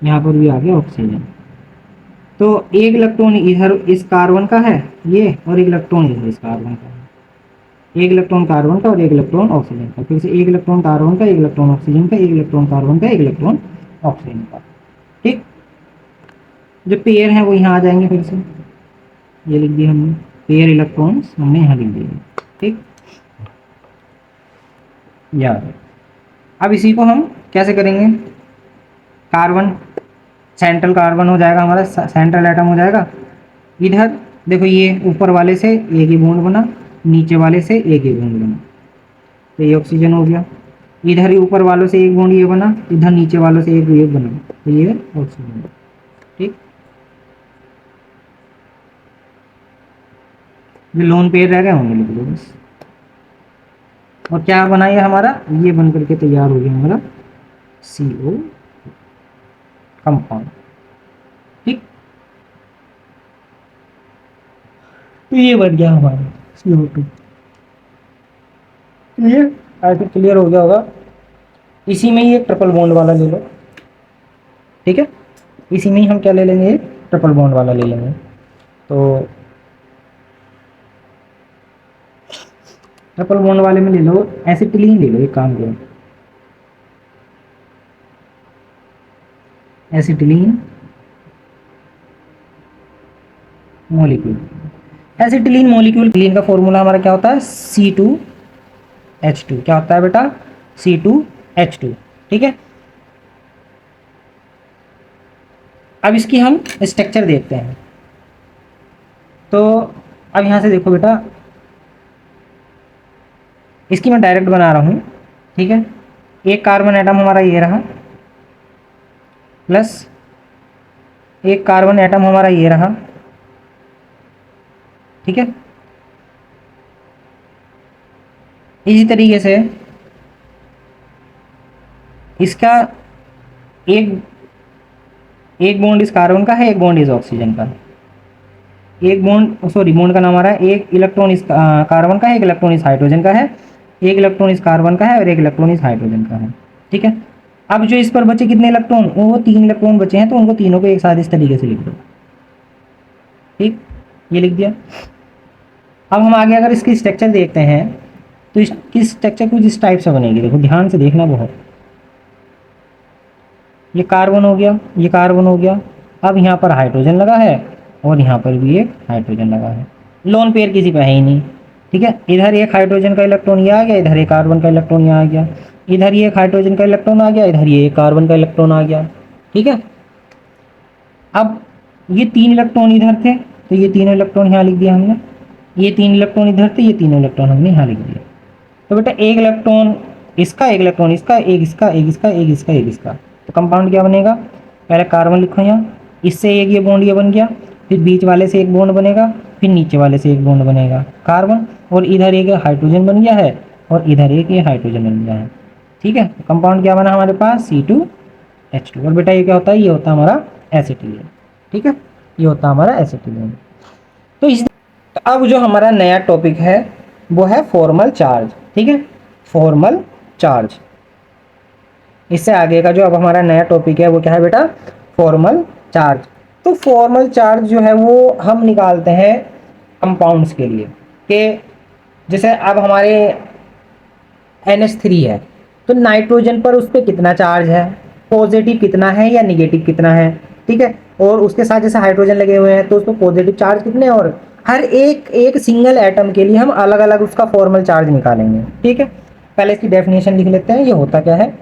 यहाँ पर भी आ गया ऑक्सीजन। तो एक इलेक्ट्रॉन इधर इस कार्बन का है ये, और एक इलेक्ट्रॉन इधर इस कार्बन का है, एक इलेक्ट्रॉन कार्बन का और एक इलेक्ट्रॉन ऑक्सीजन का, फिर से एक इलेक्ट्रॉन कार्बन का, एक इलेक्ट्रॉन ऑक्सीजन का, एक इलेक्ट्रॉन कार्बन का, एक इलेक्ट्रॉन ऑक्सीजन का, ठीक। जो पेयर है वो यहाँ आ जाएंगे, फिर से ये लिख दिया हमने, पेयर इलेक्ट्रॉन्स हमने यहाँ लिख दिए, ठीक, याद है। अब इसी को हम कैसे करेंगे, कार्बन सेंट्रल कार्बन हो जाएगा हमारा, सेंट्रल एटम हो जाएगा, इधर देखो ये ऊपर वाले से एक ही बॉन्ड बना, नीचे वाले से एक ही बॉन्ड बना, तो ये ऑक्सीजन हो गया, इधर ही ऊपर वालों से एक बॉन्ड ये बना, इधर नीचे वालों से एक ये बना, तो ये ऑक्सीजन, ठीक। जो लोन पेयर रह गए होंगे लिख लो बस, और क्या बना ये हमारा, ये बन करके तैयार हो गया हमारा CO कंपाउंड, ठीक। तो ये बन गया हमारा CO2, ये आई थिंक क्लियर हो गया होगा। इसी में ही एक ट्रिपल बॉन्ड वाला ले लो, ठीक है, इसी में ही हम क्या ले लेंगे, एक ट्रिपल बॉन्ड वाला ले लेंगे। तो ट्रिपल बॉन्ड वाले में ले लो एसिटिलीन, ले लो, एक काम करो acetylene molecule, acetylene molecule, clean का फॉर्मूला हमारा क्या होता है, C2H2, क्या होता है बेटा, C2H2, ठीक है। अब इसकी हम स्ट्रक्चर देखते हैं, तो अब यहाँ से देखो बेटा, इसकी मैं डायरेक्ट बना रहा हूँ, ठीक है। एक कार्बन एटम हमारा ये रहा, प्लस एक कार्बन एटम हमारा ये रहा, ठीक है। इसी तरीके से इसका एक एक बॉन्ड इस कार्बन का है, एक बॉन्ड इस ऑक्सीजन का है। एक बॉन्ड, सॉरी बॉन्ड का नाम आ रहा है, एक इलेक्ट्रॉन इस कार्बन का है, एक इलेक्ट्रॉन इस हाइड्रोजन का है, एक इलेक्ट्रॉन इस कार्बन का है और एक इलेक्ट्रॉन इस हाइड्रोजन का है। ठीक है। अब जो इस पर बचे कितने इलेक्ट्रॉन, वो 3 इलेक्ट्रॉन बचे हैं, तो उनको तीनों को एक साथ इस तरीके से लिख दो। ठीक, ये लिख दिया। अब हम आगे अगर इसकी स्ट्रक्चर देखते हैं तो इसकी स्ट्रक्चर कुछ इस टाइप से बनेगी, देखो ध्यान से देखना बहुत। ये कार्बन हो गया, ये कार्बन हो गया। अब यहाँ पर हाइड्रोजन लगा है और यहाँ पर भी एक हाइड्रोजन लगा है। लोन पेयर किसी पे है ही नहीं। ठीक है, इधर एक हाइड्रोजन का इलेक्ट्रॉन ये आ गया, इधर एक कार्बन का इलेक्ट्रॉन ये आ गया, इधर ये एक हाइड्रोजन का इलेक्ट्रॉन आ गया, इधर ये एक कार्बन का इलेक्ट्रॉन आ गया। ठीक है। अब ये 3 इलेक्ट्रॉन इधर थे, तो ये तीनों इलेक्ट्रॉन यहाँ लिख दिया हमने। ये 3 इलेक्ट्रॉन इधर थे, ये तीनों इलेक्ट्रॉन हमने यहाँ लिख दिया। तो बेटा एक इलेक्ट्रॉन इसका, एक इलेक्ट्रॉन इसका, एक इसका, एक इसका, एक इसका, एक इसका, तो कंपाउंड क्या बनेगा, पहले कार्बन लिखो यहाँ, इससे एक ये बॉन्ड ये बन गया, फिर बीच वाले से एक बॉन्ड बनेगा, फिर नीचे वाले से एक बॉन्ड बनेगा कार्बन, और इधर एक हाइड्रोजन बन गया है और इधर एक ये हाइड्रोजन बन गया है। ठीक है, कंपाउंड क्या बना हमारे पास, C2H2। और बेटा ये क्या होता है, ये होता है हमारा एसिटिलीन। ठीक है, ये होता है हमारा एसिटिलीन। तो इस, तो अब जो हमारा नया टॉपिक है वो है फॉर्मल चार्ज। ठीक है, फॉर्मल चार्ज। इससे आगे का जो अब हमारा नया टॉपिक है वो क्या है बेटा, फॉर्मल चार्ज। तो फॉर्मल चार्ज जो है वो हम निकालते हैं कंपाउंड्स के लिए, कि जैसे अब हमारे NH3 है, तो नाइट्रोजन पर उस पर कितना चार्ज है, पॉजिटिव कितना है या निगेटिव कितना है। ठीक है, और उसके साथ जैसे हाइड्रोजन लगे हुए हैं तो उस पर पॉजिटिव चार्ज कितने, और हर एक एक सिंगल एटम के लिए हम अलग अलग उसका फॉर्मल चार्ज निकालेंगे। ठीक है, पहले इसकी डेफिनेशन लिख लेते हैं, ये होता क्या है।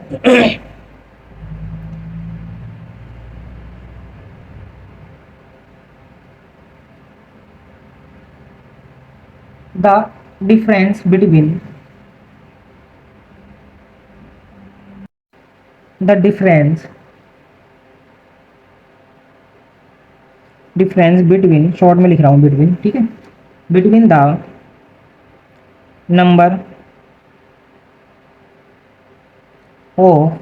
The difference between the difference difference between, short में लिख रहा हूँ बिटवीन, ठीक है, between the number of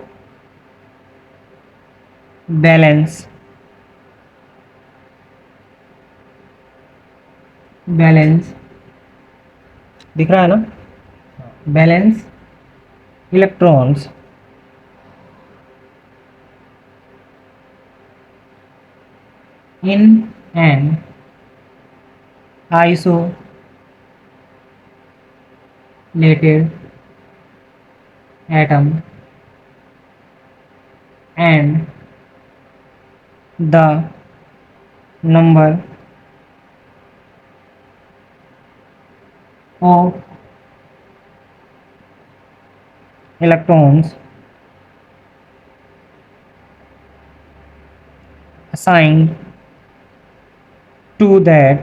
valence valence दिख रहा है ना, valence electrons in an isolated atom and the number of electrons assigned to that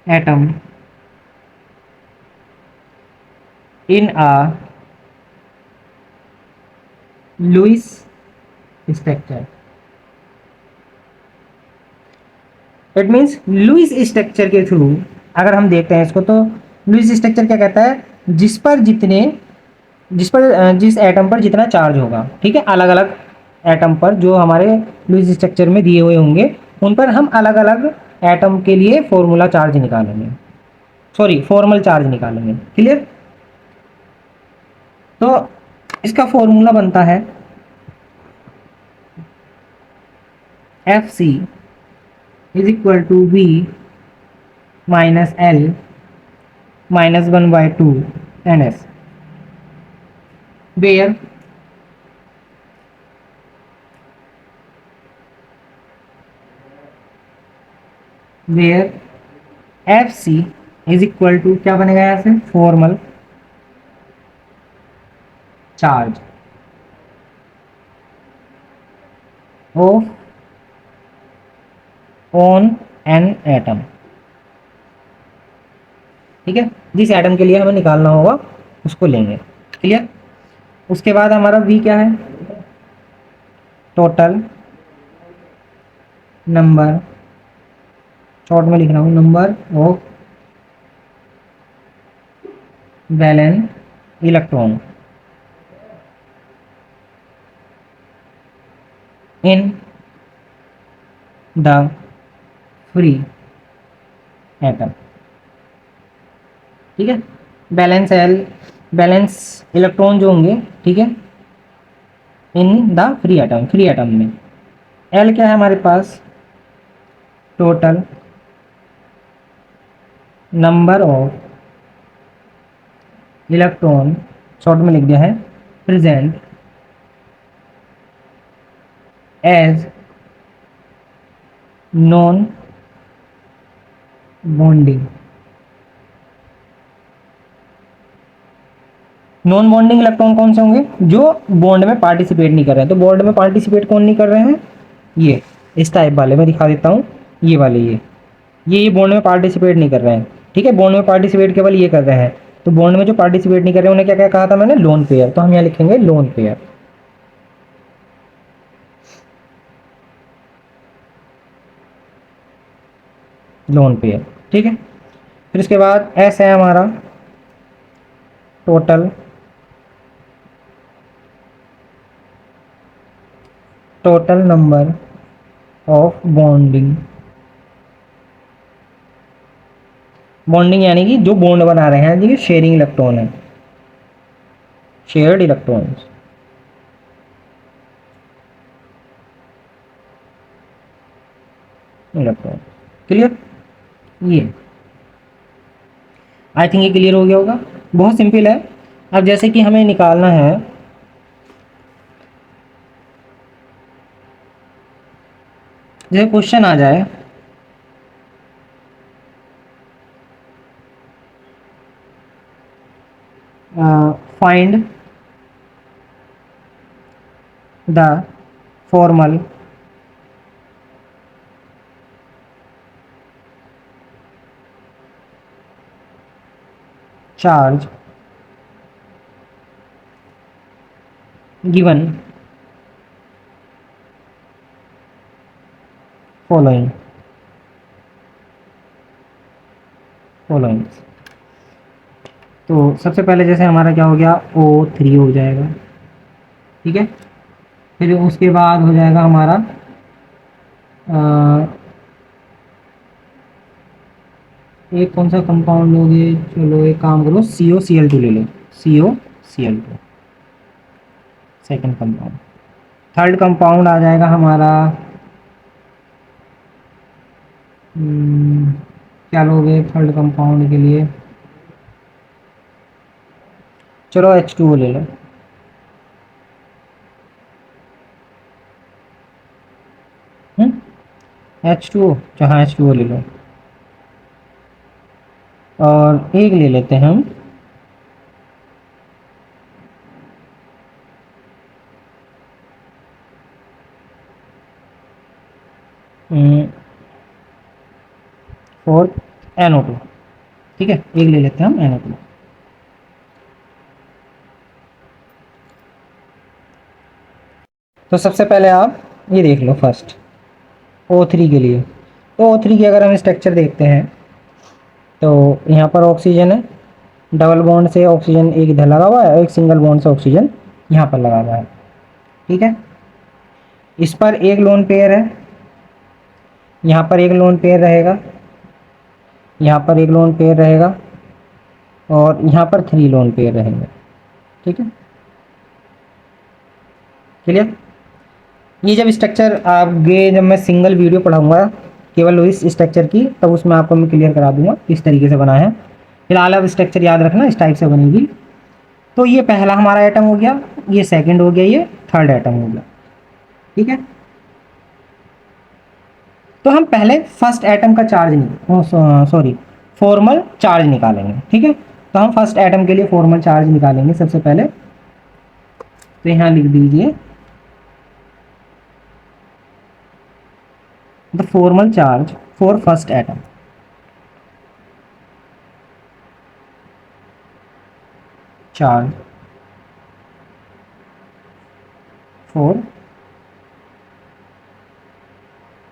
atom in a Lewis structure। It means Lewis structure के थ्रू अगर हम देखते हैं इसको, तो लुईस स्ट्रक्चर क्या कहता है, जिस एटम पर जितना चार्ज होगा। ठीक है, अलग अलग एटम पर जो हमारे लुईस स्ट्रक्चर में दिए हुए होंगे उन पर हम अलग अलग एटम के लिए फॉर्मूला चार्ज निकालेंगे, सॉरी फॉर्मल चार्ज निकालेंगे। क्लियर। तो इसका फॉर्मूला बनता है FC is equal to V minus L minus 1/2 NS, where FC is equal to क्या बनेगा यहाँ से, formal charge of on an atom. ठीक है, जिस एटम के लिए हमें निकालना होगा उसको लेंगे। क्लियर। उसके बाद हमारा V क्या है, टोटल नंबर, शॉर्ट में लिख रहा हूँ, number of valence electron. In the free atom. ठीक है, बैलेंस एल, बैलेंस इलेक्ट्रॉन जो होंगे, ठीक है, in the free atom, free atom में। एल क्या है हमारे पास, total number of electron, short में लिख दिया है, present as non bonding. Non bonding electron कौन से होंगे, जो बॉन्ड में पार्टिसिपेट नहीं कर रहे हैं। तो बॉन्ड में पार्टिसिपेट कौन नहीं कर रहे हैं, ये इस टाइप वाले मैं दिखा देता हूँ, ये वाले, ये बॉन्ड में पार्टिसिपेट नहीं कर रहे हैं। ठीक है, बॉन्ड में पार्टिसिपेट केवल ये कर रहे हैं। तो बॉन्ड में जो पार्टिसिपेट नहीं कर रहे हैं उन्हें क्या क्या कहा था मैंने, लोन पेयर। तो हम यहाँ लिखेंगे लोन पेयर। लोन पेयर, ठीक है। फिर इसके बाद एस है हमारा, total total number of bonding. Bonding यानी कि जो बॉन्ड बना रहे हैं, ये शेयरिंग इलेक्ट्रॉन है, शेयर्ड इलेक्ट्रॉन्स। इलेक्ट्रॉन क्लियर, ये आई थिंक ये क्लियर हो गया होगा। बहुत सिंपल है। अब जैसे कि हमें निकालना है, जैसे क्वेश्चन आ जाए, find the formal charge given following following. तो सबसे पहले जैसे हमारा क्या हो गया, O3 हो जाएगा, ठीक है। फिर उसके बाद हो जाएगा हमारा एक कौन सा कंपाउंड लोगे, चलो एक काम करो, COCl2 ले लो, COCl2 second compound. Third compound आ जाएगा हमारा, क्या लोगे थर्ड कंपाउंड के लिए, चलो H2O ले लो। H2O, हाँ H2O ले लो। और एक ले लेते हैं हम, फोर्थ NO2, ठीक है, एक ले लेते हैं हम NO2। तो सबसे पहले आप ये देख लो फर्स्ट O3 के लिए। तो O3 की अगर हम स्ट्रक्चर देखते हैं, तो यहाँ पर ऑक्सीजन है, डबल बॉन्ड से ऑक्सीजन एक इधर लगा हुआ है, एक सिंगल बॉन्ड से ऑक्सीजन यहाँ पर लगा हुआ है, ठीक है। इस पर एक लोन पेयर है, यहाँ पर एक लोन पेयर रहेगा, यहाँ पर एक लोन पेयर रहेगा, और यहाँ पर 3 लोन पेयर रहेंगे, ठीक है, क्लियर। ये जब स्ट्रक्चर आगे जब मैं सिंगल वीडियो पढ़ाऊंगा केवल इस स्ट्रक्चर की, तब उसमें आपको मैं क्लियर करा दूंगा किस तरीके से बना है। फिलहाल अब स्ट्रक्चर याद रखना इस टाइप से बनेगी। तो ये पहला हमारा एटम हो गया, ये सेकंड हो गया, ये थर्ड एटम हो गया, ठीक है। तो हम पहले फर्स्ट एटम का चार्ज सॉरी फॉर्मल चार्ज निकालेंगे, ठीक है। तो हम फर्स्ट एटम के लिए फॉर्मल चार्ज निकालेंगे सबसे पहले। तो यहाँ लिख दीजिए the formal charge for first atom. Charge for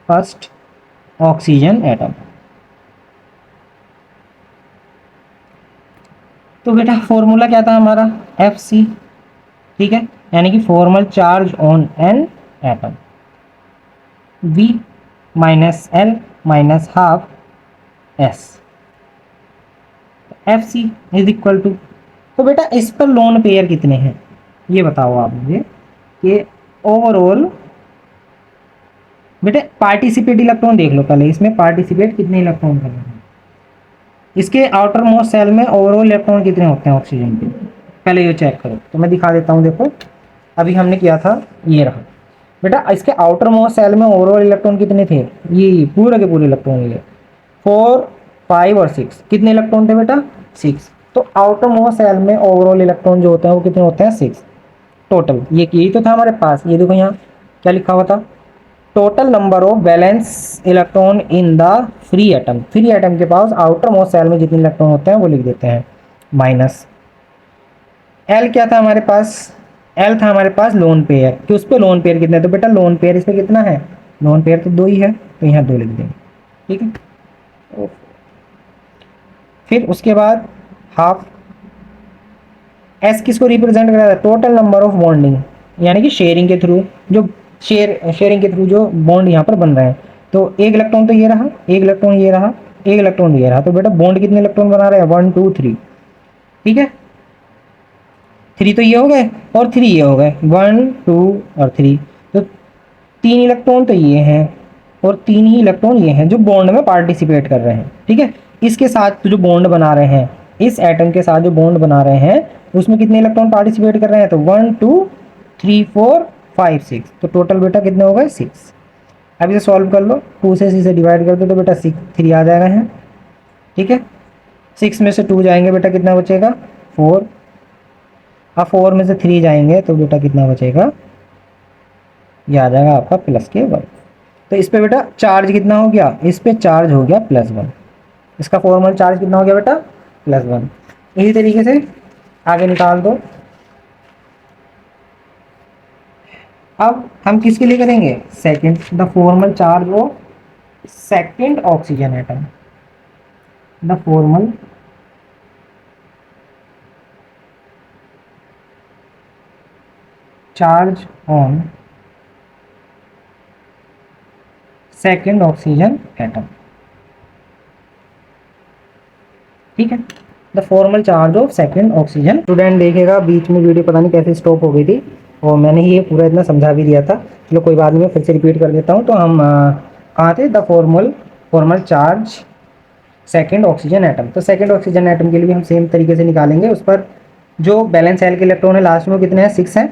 first oxygen atom. तो बेटा फॉर्मूला क्या था हमारा, FC, ठीक है, यानी कि formal charge on an atom. V minus L minus half S F C is equal to. तो बेटा इस पर लोन पेयर कितने हैं ये बताओ आप मुझे कि ओवरऑल। बेटे पार्टिसिपेट इलेक्ट्रॉन देख लो पहले, इसमें पार्टिसिपेट कितने इलेक्ट्रॉन कर रहे हैं, इसके आउटर मोस्ट सेल में ओवरऑल इलेक्ट्रॉन कितने होते हैं ऑक्सीजन के, पहले ये चेक करो। तो मैं दिखा देता हूँ, देखो अभी हमने किया था ये रहा बेटा, इसके आउटर मोस्ट सेल में ओवरऑल इलेक्ट्रॉन कितने थे, ये पूरे के पूरे इलेक्ट्रॉन ये 4 5 और 6 कितने इलेक्ट्रॉन थे बेटा 6। तो आउटर मोस्ट सेल में ओवरऑल इलेक्ट्रॉन जो होते हैं वो कितने होते हैं 6 टोटल। ये यही तो था हमारे पास, ये देखो यहाँ क्या लिखा हुआ था, total number of valence electron in the free atom. Free atom के पास आउटर मोस्ट सेल में जितने इलेक्ट्रॉन होते हैं वो लिख देते हैं माइनस एल। क्या था हमारे पास, एल था हमारे पास लोन पेयर, कि उस पर लोन पेयर कितने, तो बेटा लोन पेयर इस पर कितना है, लोन पेयर तो 2 ही है, तो यहाँ 2 लिख देंगे, ठीक है। फिर उसके बाद हाफ एस किसको रिप्रेजेंट करा है, टोटल नंबर ऑफ बॉन्डिंग, यानी कि शेयरिंग के थ्रू जो शेयरिंग के थ्रू जो बॉन्ड यहाँ पर बन रहे हैं। तो एक इलेक्ट्रॉन तो ये रहा, एक इलेक्ट्रॉन ये रहा, एक इलेक्ट्रॉन ये रहा, तो बेटा बॉन्ड कितने इलेक्ट्रॉन बना रहे हैं 1 2 3, ठीक है। 3 तो ये हो गए और 3 ये हो गए, 1 2 और 3, तो 3 इलेक्ट्रॉन तो ये हैं और 3 ही इलेक्ट्रॉन ये हैं जो बॉन्ड में पार्टिसिपेट कर रहे हैं, ठीक है। इसके साथ जो बॉन्ड बना रहे हैं, इस एटम के साथ जो बॉन्ड बना रहे हैं उसमें कितने इलेक्ट्रॉन पार्टिसिपेट कर रहे हैं, तो 1 2 3 4 5 6, तो टोटल बेटा कितने हो गए 6। अब इसे सॉल्व कर लो, 2 से 6 से डिवाइड कर दो तो बेटा 6 3 आ जाएगा यहाँ, ठीक है। 6 में से 2 जाएंगे बेटा कितना बचेगा 4, अब 4 में से 3 जाएंगे तो बेटा कितना बचेगा, ये आ जाएगा आपका +1। तो इस पे बेटा चार्ज कितना हो गया, इस पे चार्ज हो गया +1, इसका फॉर्मल चार्ज कितना हो गया बेटा +1। इसी तरीके से आगे निकाल दो। अब हम किसके लिए करेंगे, second, the formal charge of second oxygen atom, the formal charge on second oxygen atom, ठीक है। The formal charge of second oxygen. Student देखेगा बीच में वीडियो पता नहीं कैसे स्टॉप हो गई थी और मैंने ये पूरा इतना समझा भी दिया था, चलो कोई बात नहीं, मैं फिर से रिपीट कर देता हूँ। तो हम कहाँ थे, the formal charge second oxygen atom. तो सेकंड ऑक्सीजन एटम के लिए हम सेम तरीके से निकालेंगे, उस पर जो बैलेंस सेल के इलेक्ट्रॉन है लास्ट में कितने हैं 6 हैं,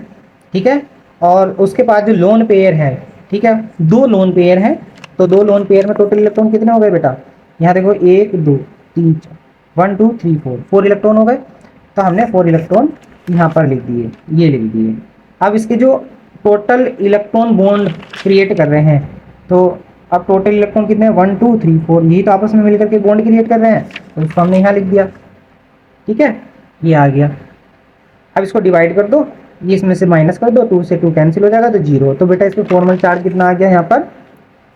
ठीक है। और उसके पास जो लोन पेयर है, ठीक है, 2 लोन पेयर हैं, तो 2 लोन पेयर में टोटल इलेक्ट्रॉन कितने हो गए बेटा, यहाँ देखो 1 2 3 4 1 2 3 4 इलेक्ट्रॉन हो गए। तो हमने 4 इलेक्ट्रॉन यहाँ पर लिख दिए, ये लिख दिए। अब इसके जो टोटल इलेक्ट्रॉन बॉन्ड क्रिएट कर रहे हैं, तो अब टोटल इलेक्ट्रॉन कितने हैं 1 2 3 4, यही तो आपस में मिलकर के बॉन्ड क्रिएट कर रहे हैं, तो इसको हमने यहाँ लिख दिया, ठीक है, ये आ गया। अब इसको डिवाइड कर दो, ये इसमें से माइनस कर दो, 2 से 2 कैंसिल हो जाएगा तो 0। तो बेटा इस पर फॉर्मल चार्ज कितना आ गया यहाँ पर,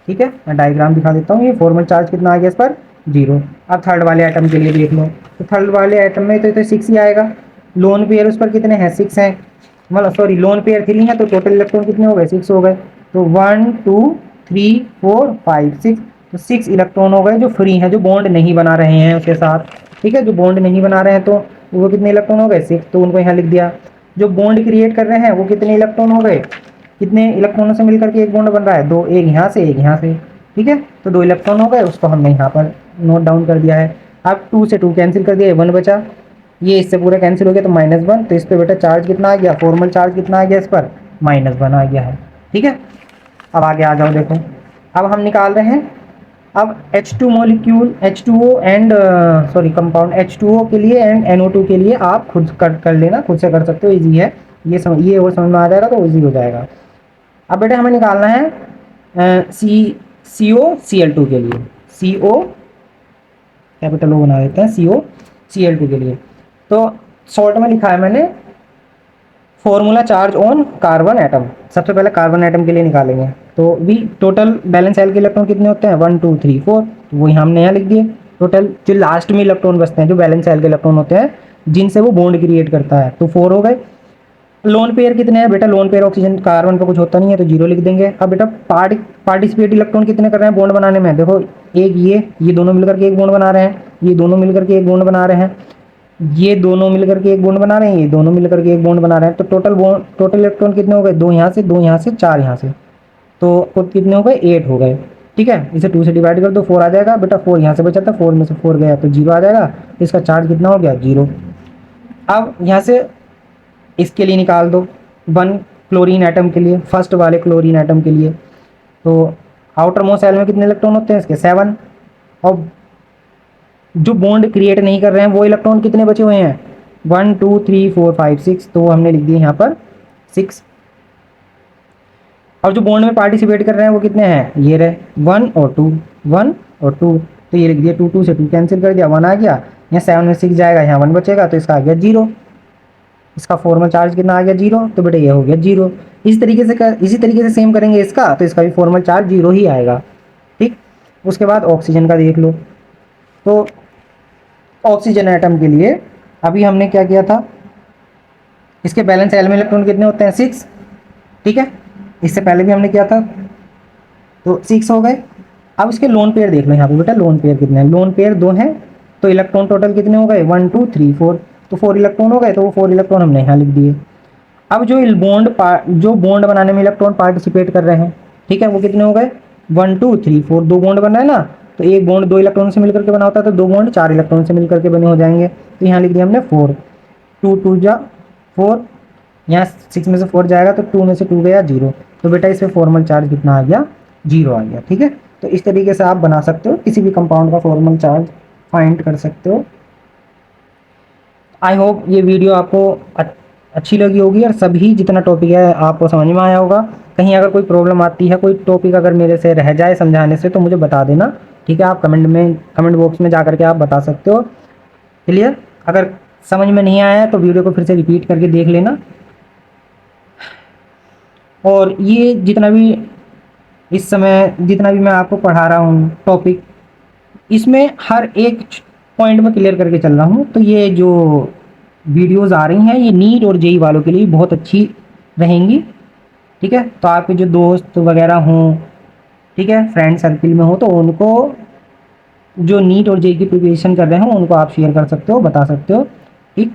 ठीक है, मैं डायग्राम दिखा देता हूँ। ये फॉर्मल चार्ज कितना आ गया इस पर 0। अब थर्ड वाले आइटम के लिए देख लो, तो थर्ड वाले आइटम में तो 6 ही आएगा, लोन पेयर उस पर कितने हैं 6 हैं, मतलब सॉरी लोन पेयर 3 है, तो टोटल इलेक्ट्रॉन कितने हो गए 6 हो गए। तो 1 2 3 4 5 6, तो 6 इलेक्ट्रॉन हो गए जो फ्री हैं, जो बॉन्ड नहीं बना रहे हैं उसके साथ, ठीक है, जो बॉन्ड नहीं बना रहे हैं तो वो कितने इलेक्ट्रॉन हो गए 6, तो उनको यहाँ लिख दिया। जो बॉन्ड क्रिएट कर रहे हैं वो कितने इलेक्ट्रॉन हो गए, कितने इलेक्ट्रॉनों से मिलकर के एक बॉन्ड बन रहा है 2, एक यहाँ से एक यहाँ से, ठीक है, तो 2 इलेक्ट्रॉन हो गए, उसको हमने यहाँ पर नोट डाउन कर दिया है। अब 2 से 2 कैंसिल कर दिया, 1 बचा, ये इससे पूरा कैंसिल हो गया तो -1। तो इस पर बेटा चार्ज कितना आ गया, फॉर्मल चार्ज कितना आ गया इस पर -1 आ गया है, ठीक है। अब आगे आ जाओ, देखो अब हम निकाल रहे हैं अब H2 molecule, H2O and sorry compound H2O के लिए एंड NO2 के लिए आप खुद कर लेना, खुद से कर सकते हो, इजी है ये और समझ में आ जाएगा तो इजी हो जाएगा। अब बेटा हमें निकालना है COCl2 के लिए, CO कैपिटल O बना देते हैं, COCl2 के लिए। तो शॉर्ट में लिखा है मैंने formula charge on carbon atom. सबसे पहले कार्बन एटम के लिए निकालेंगे, तो भी टोटल बैलेंस सेल के इलेक्ट्रॉन कितने होते हैं 1 2 3 4, तो वही हमने यहाँ लिख दिए। टोटल जो लास्ट में इलेक्ट्रॉन बचते हैं, जो बैलेंस सेल के इलेक्ट्रॉन होते हैं जिनसे वो बॉन्ड क्रिएट करता है, तो 4 हो गए। लोन पेयर कितने हैं बेटा? लोन पेयर ऑक्सीजन कार्बन पे कुछ होता नहीं है तो जीरो लिख देंगे। अब बेटा पार्टिसिपेट इलेक्ट्रॉन कितने कर रहे हैं बॉन्ड बनाने में? देखो एक ये दोनों मिलकर के एक बॉन्ड बना रहे हैं, ये दोनों मिलकर के एक बॉन्ड बना रहे हैं, ये दोनों मिलकर के एक बॉन्ड बना रहे हैं, ये दोनों मिलकर के एक बॉन्ड बना रहे हैं। तो टोटल इलेक्ट्रॉन कितने हो गए? दो यहाँ से, दो यहाँ से, चार यहाँ से, तो कुल कितने हो गए? 8 हो गए। ठीक है, इसे 2 से डिवाइड कर दो, 4 आ जाएगा बेटा। 4 यहाँ से बचा था, 4 में से 4 गया तो 0 आ जाएगा। इसका चार्ज कितना हो गया? 0। अब यहाँ से इसके लिए निकाल दो 1 क्लोरीन एटम के लिए, फर्स्ट वाले क्लोरीन एटम के लिए। तो आउटर मोस्ट सेल में कितने इलेक्ट्रॉन होते हैं इसके? 7। और जो बॉन्ड क्रिएट नहीं कर रहे हैं वो इलेक्ट्रॉन कितने बचे हुए हैं? 1 2 3 4 5 6, तो हमने लिख दिए यहाँ पर 6। और जो बॉन्ड में पार्टिसिपेट कर रहे हैं वो कितने हैं? ये रहे 1 और 2, 1 और 2, तो ये लिख दिया 2, 2 से 2 कैंसिल कर दिया, 1 आ गया। यहाँ 7 में 6 जाएगा, यहाँ 1 बचेगा, तो इसका आ गया 0। इसका फॉर्मल चार्ज कितना आ गया? 0। तो बेटा ये हो गया 0। इसी तरीके से सेम करेंगे इसका, तो इसका भी फॉर्मल चार्ज 0 ही आएगा। ठीक, उसके बाद ऑक्सीजन का देख लो। तो ऑक्सीजन एटम के लिए अभी हमने क्या किया था? इसके बैलेंस एल में इलेक्ट्रॉन कितने होते हैं? 6। ठीक है, इससे पहले भी हमने किया था, तो 6 हो गए। अब इसके लोन पेयर देख लो यहाँ पे बेटा, लोन पेयर कितने हैं? लोन पेयर 2 हैं, तो इलेक्ट्रॉन टोटल कितने हो गए? 1 2 3 4, तो 4 इलेक्ट्रॉन हो गए, तो वो 4 इलेक्ट्रॉन हमने यहाँ लिख दिए। अब जो बॉन्ड बनाने में इलेक्ट्रॉन पार्टिसिपेट कर रहे हैं, ठीक है, वो कितने हो गए? 1 2 3 4, 2 बॉन्ड बन रहे हैं ना, तो एक बॉन्ड 2 इलेक्ट्रॉन से मिलकर के बना होता है, तो 2 बॉन्ड 4 इलेक्ट्रॉन से मिलकर के बने हो जाएंगे। तो यहाँ लिख दिया हमने 4, 2 2 जा 4, यहाँ 6 में से 4 जाएगा तो 2 में से 2 गया 0। तो बेटा इसमें फॉर्मल चार्ज कितना आ गया? 0 आ गया। ठीक है, तो इस तरीके से आप बना सकते हो, किसी भी कंपाउंड का फॉर्मल चार्ज फाइंड कर सकते हो। आई होप ये वीडियो आपको अच्छी लगी होगी और सभी जितना टॉपिक है आपको समझ में आया होगा। कहीं अगर कोई प्रॉब्लम आती है, कोई टॉपिक अगर मेरे से रह जाए समझाने से, तो मुझे बता देना। ठीक है, आप कमेंट बॉक्स में जा करके आप बता सकते हो। क्लियर? अगर समझ में नहीं आया तो वीडियो को फिर से रिपीट करके देख लेना। और ये जितना भी इस समय जितना भी मैं आपको पढ़ा रहा हूँ टॉपिक, इसमें हर एक पॉइंट में क्लियर करके चल रहा हूँ। तो ये जो वीडियोस आ रही हैं ये नीट और जेई वालों के लिए बहुत अच्छी रहेंगी। ठीक है, तो आपके जो दोस्त वगैरह हों, ठीक है, फ्रेंड सर्किल में हो, तो उनको जो नीट और जेई की प्रिपरेशन कर रहे हो उनको आप शेयर कर सकते हो, बता सकते हो। ठीक,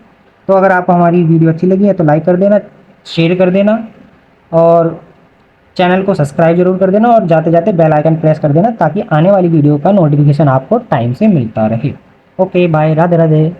तो अगर आपको हमारी वीडियो अच्छी लगी है तो लाइक कर देना, शेयर कर देना और चैनल को सब्सक्राइब जरूर कर देना, और जाते जाते बेल आइकन प्रेस कर देना ताकि आने वाली वीडियो का नोटिफिकेशन आपको टाइम से मिलता रहे। Okay bye, Radhe Radhe.